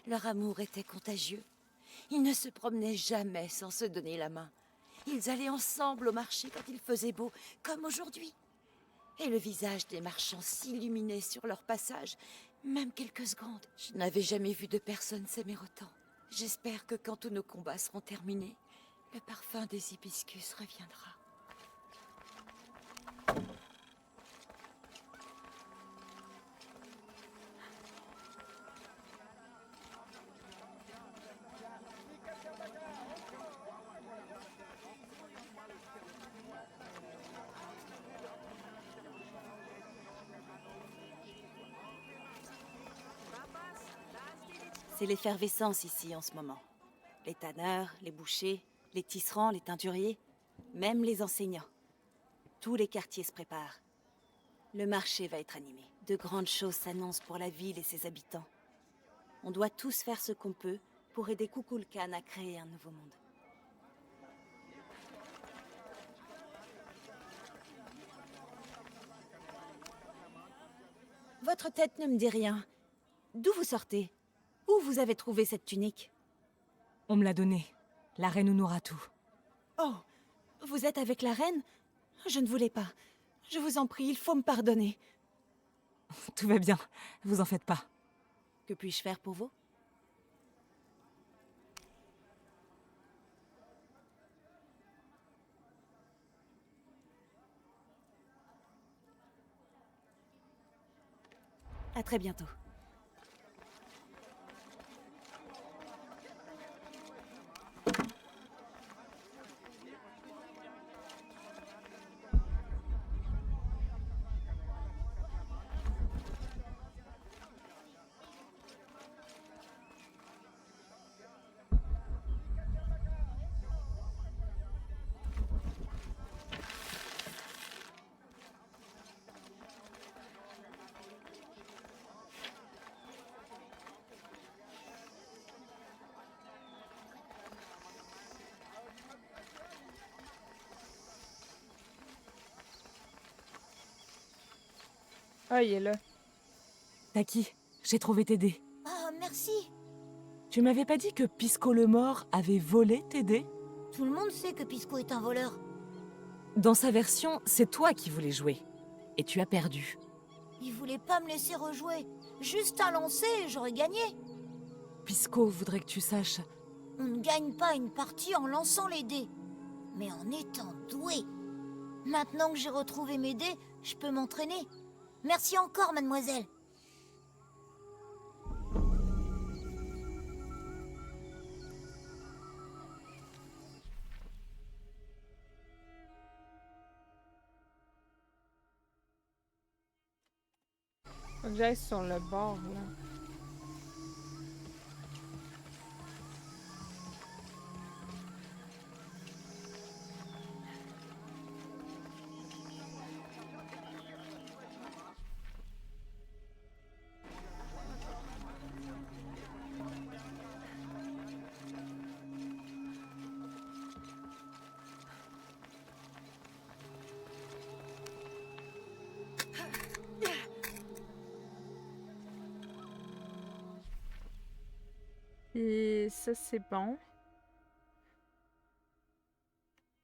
Leur amour était contagieux. Ils ne se promenaient jamais sans se donner la main. Ils allaient ensemble au marché quand il faisait beau, comme aujourd'hui. Et le visage des marchands s'illuminait sur leur passage, même quelques secondes. Je n'avais jamais vu de personne s'aimer autant. J'espère que quand tous nos combats seront terminés, le parfum des hibiscus reviendra. C'est l'effervescence ici en ce moment. Les tanneurs, les bouchers, les tisserands, les teinturiers, même les enseignants. Tous les quartiers se préparent. Le marché va être animé. De grandes choses s'annoncent pour la ville et ses habitants. On doit tous faire ce qu'on peut pour aider Kukulkan à créer un nouveau monde. Votre tête ne me dit rien. D'où vous sortez? Où vous avez trouvé cette tunique? On me l'a donnée. La reine Unuratu. Oh, vous êtes avec la reine? Je ne voulais pas. Je vous en prie, il faut me pardonner. Tout va bien, vous en faites pas. Que puis-je faire pour vous? À très bientôt. Ah, il est là. Taki, j'ai trouvé tes dés. Oh, merci. Tu m'avais pas dit que Pisco le mort avait volé tes dés? Tout le monde sait que Pisco est un voleur. Dans sa version, c'est toi qui voulais jouer. Et tu as perdu. Il voulait pas me laisser rejouer. Juste un lancer et j'aurais gagné. Pisco voudrait que tu saches... On ne gagne pas une partie en lançant les dés, mais en étant doué. Maintenant que j'ai retrouvé mes dés, je peux m'entraîner. Merci encore, mademoiselle. Faut que j'aille sur le bord, là. Et ça, c'est bon.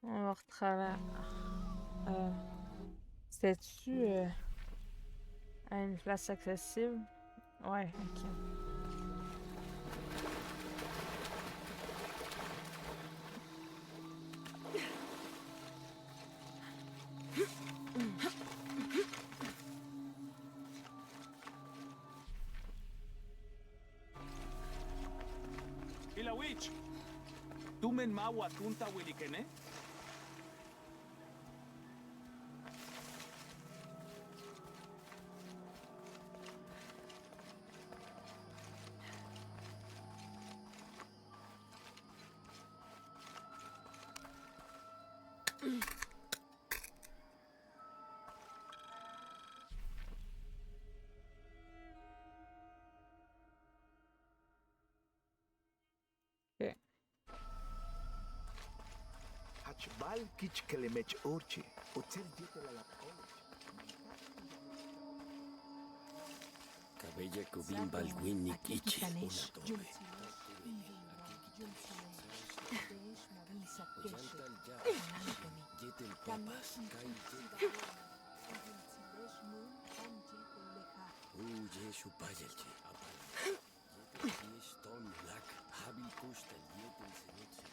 On va retravailler. C'était-tu à une place accessible? Ouais, ok. Ilawich, tumen mawa tunta wilikene? Ok. Hachbal kichkelemech orche, otsel dietela la Cabella kubin balguin ni kichi. Una torre. Oyantal ya. Yetel papas. Kai yetel. Yeshu payelchi. Apala. Yetel yesh ton lak. Habil kushtel yetel senutsi.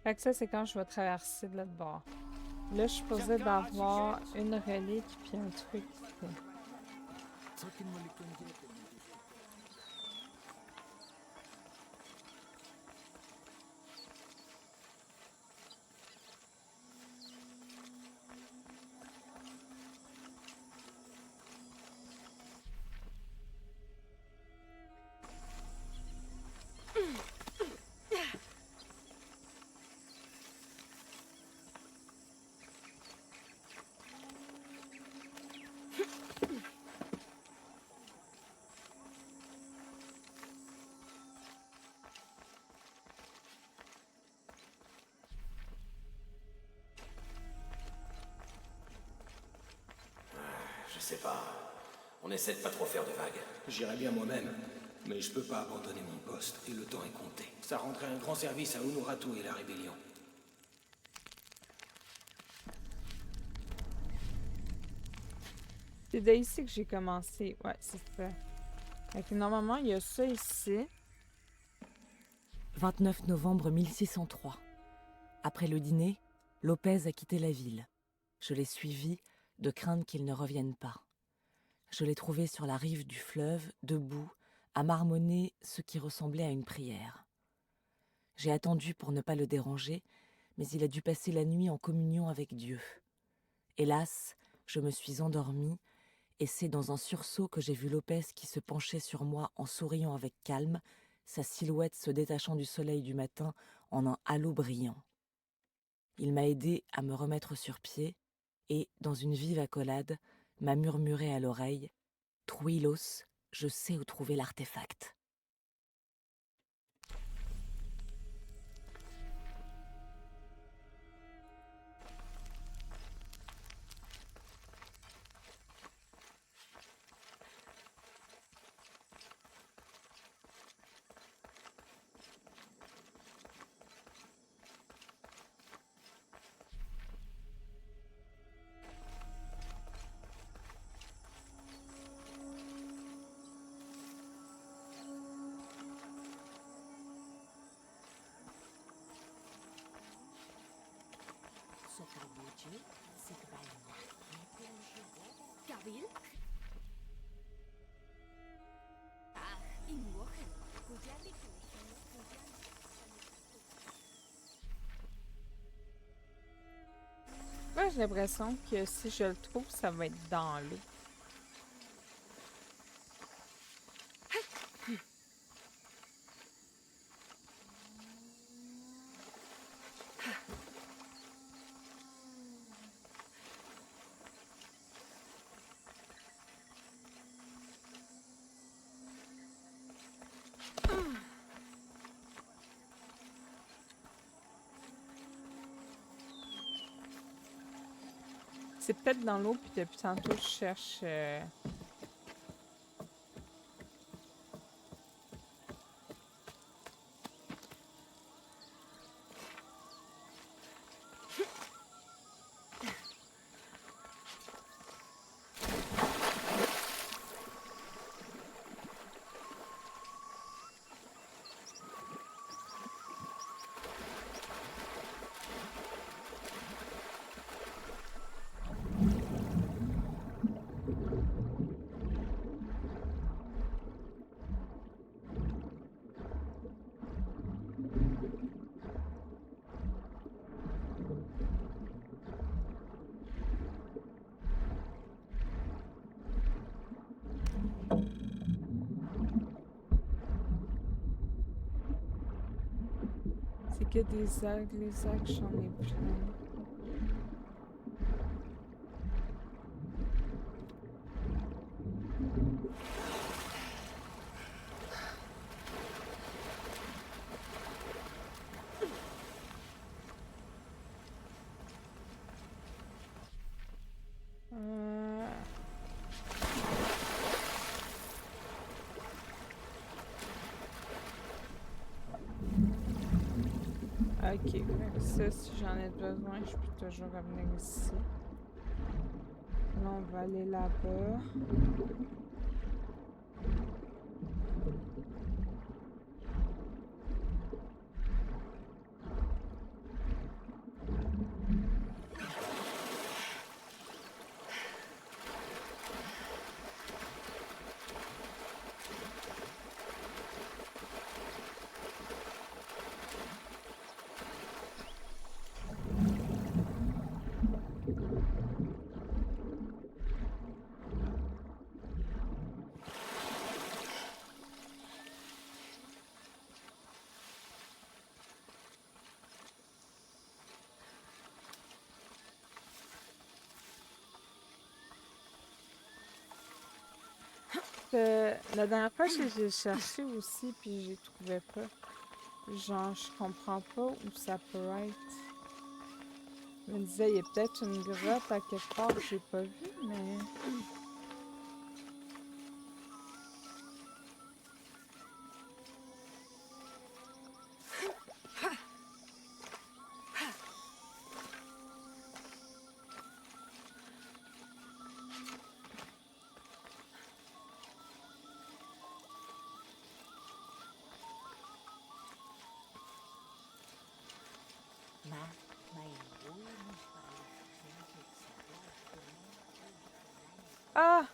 Fait que ça, c'est quand je vais traverser de l'autre bord. Là, je suis supposée d'avoir une relique puis un truc. Je sais pas. On essaie de pas trop faire de vagues. J'irai bien moi-même, mais je peux pas abandonner mon poste, et le temps est compté. Ça rendrait un grand service à Unuratu et la rébellion. C'est d'ici que j'ai commencé. Ouais, c'est ça. Fait que normalement, il y a ça ici. 29 novembre 1603. Après le dîner, Lopez a quitté la ville. Je l'ai suivi, de crainte qu'il ne revienne pas. Je l'ai trouvé sur la rive du fleuve, debout, à marmonner ce qui ressemblait à une prière. J'ai attendu pour ne pas le déranger, mais il a dû passer la nuit en communion avec Dieu. Hélas, je me suis endormie, et c'est dans un sursaut que j'ai vu Lopez qui se penchait sur moi en souriant avec calme, sa silhouette se détachant du soleil du matin en un halo brillant. Il m'a aidé à me remettre sur pied et, dans une vive accolade, m'a murmuré à l'oreille « Truilos, je sais où trouver l'artefact. » Moi, j'ai l'impression que si je le trouve, ça va être dans l'eau. C'est peut-être dans l'eau, puis depuis tantôt, je cherche... que des algues. Les algues, j'en ai plein. Ok, fait que ça, si j'en ai besoin, je peux toujours revenir ici. Là, on va aller là-bas. La dernière fois, j'ai cherché aussi, puis j'ai trouvé pas. Genre, je comprends pas où ça peut être. Je me disais, il y a peut-être une grotte à quelque part que j'ai pas vu, mais... Ah!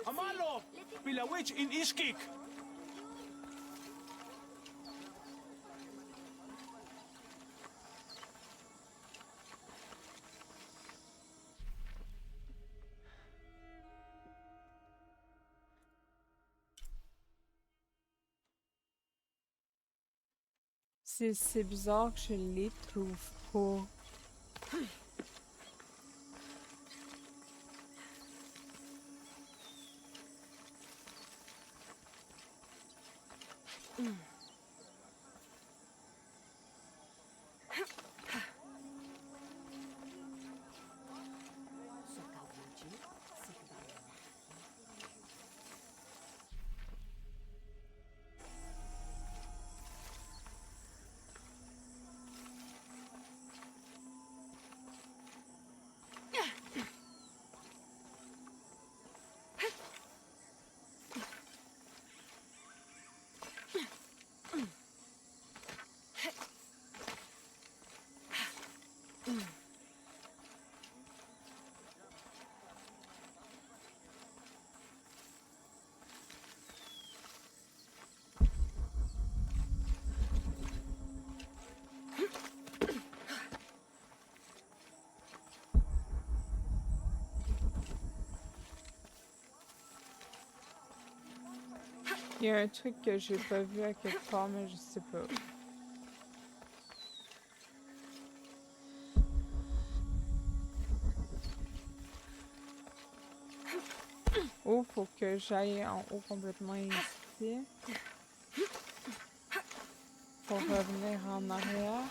Amalo! Pilawich in Ishkik! C'est bizarre que je les trouve pas. Il y a un truc que j'ai pas vu à quelque part, mais je sais pas. Oh, faut que j'aille en haut complètement ici. Pour revenir en arrière.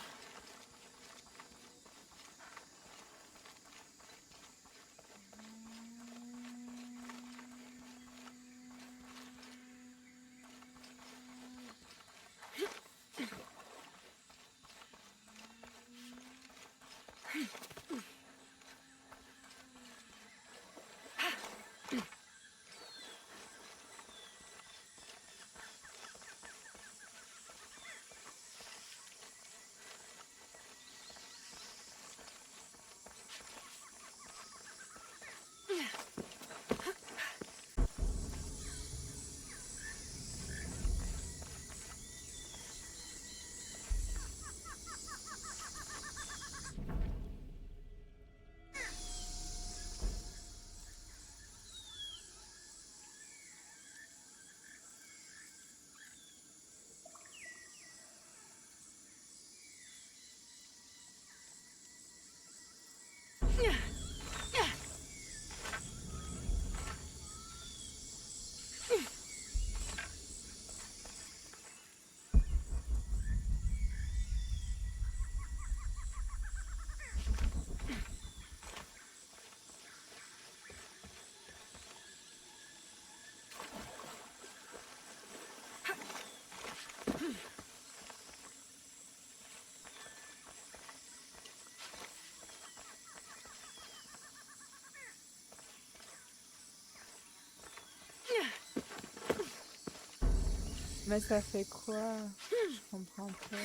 Mais ça fait quoi? Je comprends pas.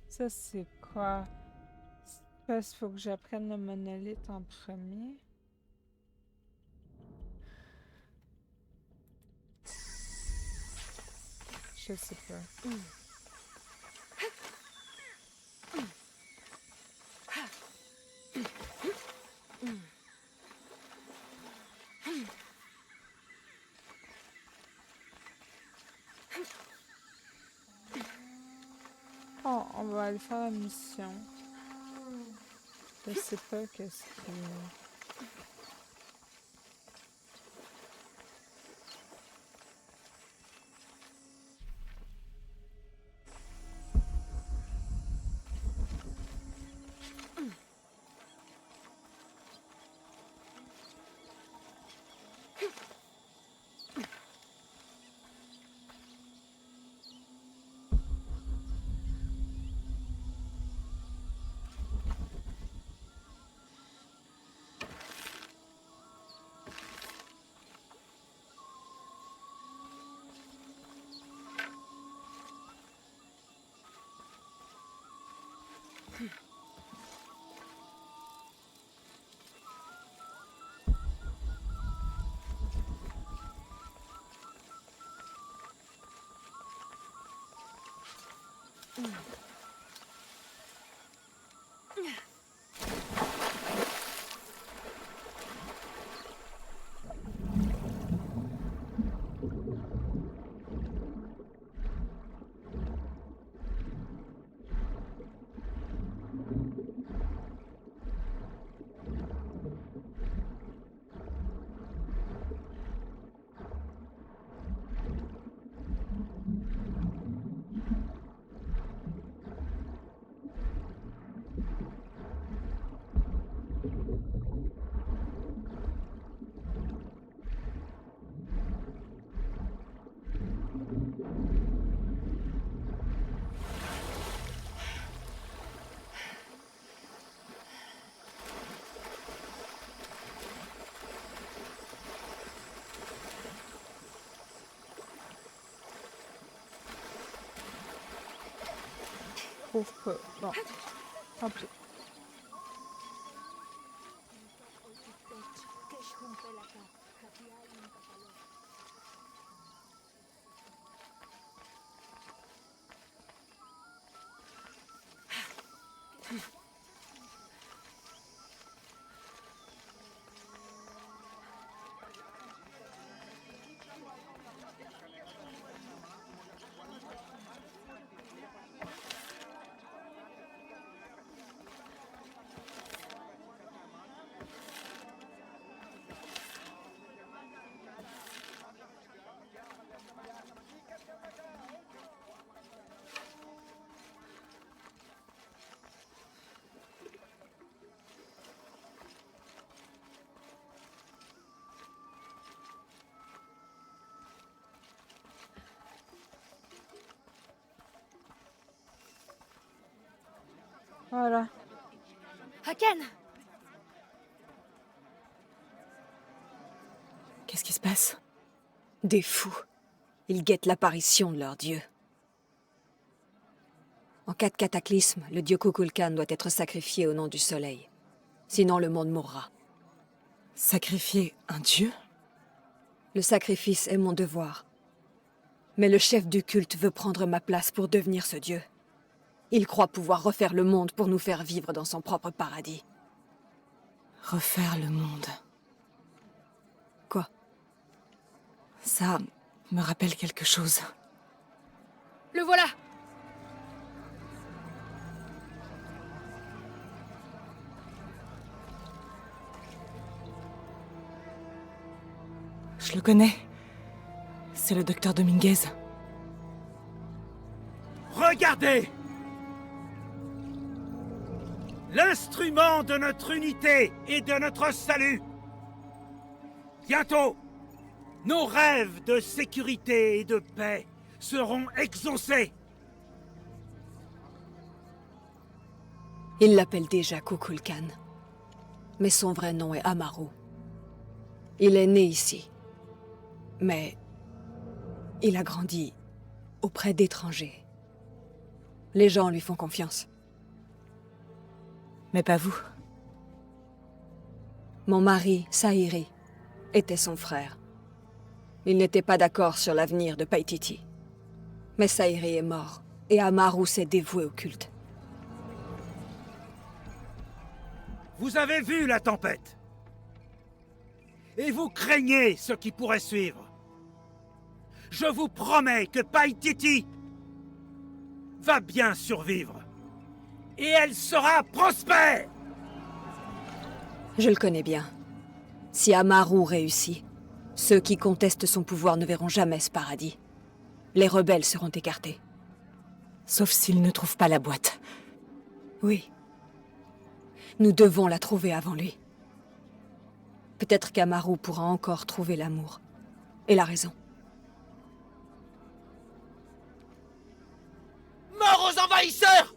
Ça, c'est quoi? Parce qu'il faut que j'apprenne le monolithe en premier. Je sais pas. Oh, on va aller faire la mission. Je sais pas qu'est-ce que... Trouve pas. Bon. Tant pis. Voilà. Haken! Qu'est-ce qui se passe? Des fous. Ils guettent l'apparition de leur dieu. En cas de cataclysme, le dieu Kukulkan doit être sacrifié au nom du soleil. Sinon le monde mourra. Sacrifier un dieu? Le sacrifice est mon devoir. Mais le chef du culte veut prendre ma place pour devenir ce dieu. Il croit pouvoir refaire le monde pour nous faire vivre dans son propre paradis. Refaire le monde. Quoi? Ça me rappelle quelque chose. Le voilà! Je le connais. C'est le docteur Dominguez. Regardez! L'instrument de notre unité et de notre salut! Bientôt, nos rêves de sécurité et de paix seront exaucés. Il l'appelle déjà Kukulkan. Mais son vrai nom est Amaru. Il est né ici. Mais il a grandi auprès d'étrangers. Les gens lui font confiance. Mais pas vous. Mon mari, Saïri, était son frère. Ils n'étaient pas d'accord sur l'avenir de Paititi. Mais Saïri est mort, et Amaru s'est dévoué au culte. Vous avez vu la tempête. Et vous craignez ce qui pourrait suivre. Je vous promets que Paititi va bien survivre. Et elle sera prospère. Je le connais bien. Si Amaru réussit, ceux qui contestent son pouvoir ne verront jamais ce paradis. Les rebelles seront écartés. Sauf s'ils ne trouvent pas la boîte. Oui. Nous devons la trouver avant lui. Peut-être qu'Amaru pourra encore trouver l'amour. Et la raison. Mort aux envahisseurs!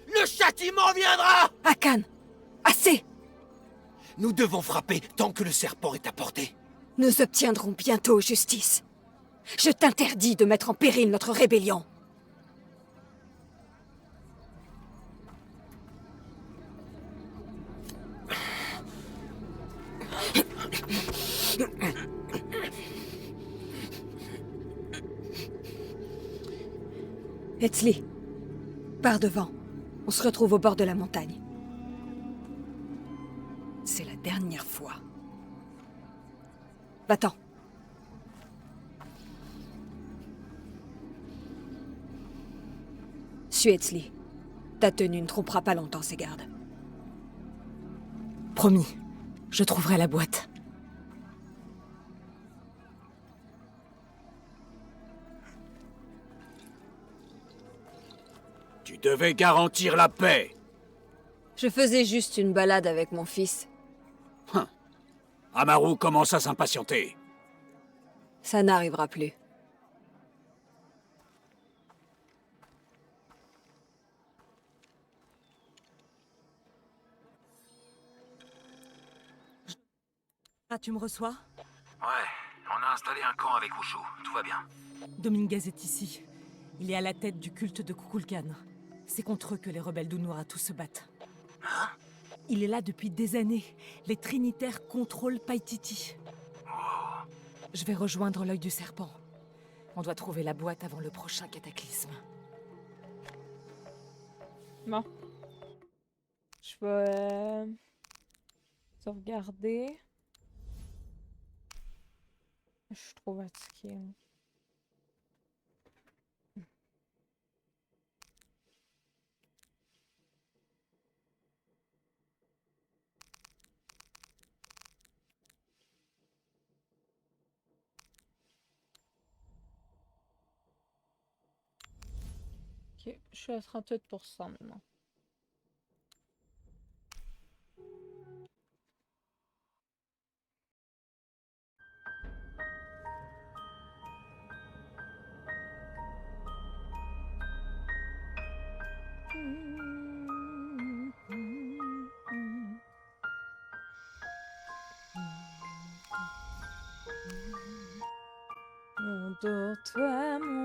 Le châtiment viendra! Akan! Assez! Nous devons frapper tant que le serpent est à portée. Nous obtiendrons bientôt justice. Je t'interdis de mettre en péril notre rébellion. Etzli, pars devant. On se retrouve au bord de la montagne. C'est la dernière fois. Va-t'en. Suis Etzli. Ta tenue ne trompera pas longtemps ses gardes. Promis, je trouverai la boîte. Tu devais garantir la paix. Je faisais juste une balade avec mon fils. Amaru commence à s'impatienter. Ça n'arrivera plus. Ah, tu me reçois? Ouais, on a installé un camp avec Ushu. Tout va bien. Dominguez est ici. Il est à la tête du culte de Kukulkan. C'est contre eux que les rebelles d'Unuratu se battent. Hein? Il est là depuis des années. Les Trinitaires contrôlent Paititi. Oh. Je vais rejoindre l'œil du serpent. On doit trouver la boîte avant le prochain cataclysme. Bon. Je vais sauvegarder. Je suis trop fatiguée. Ok, je suis à 38% maintenant. Endors-toi, mon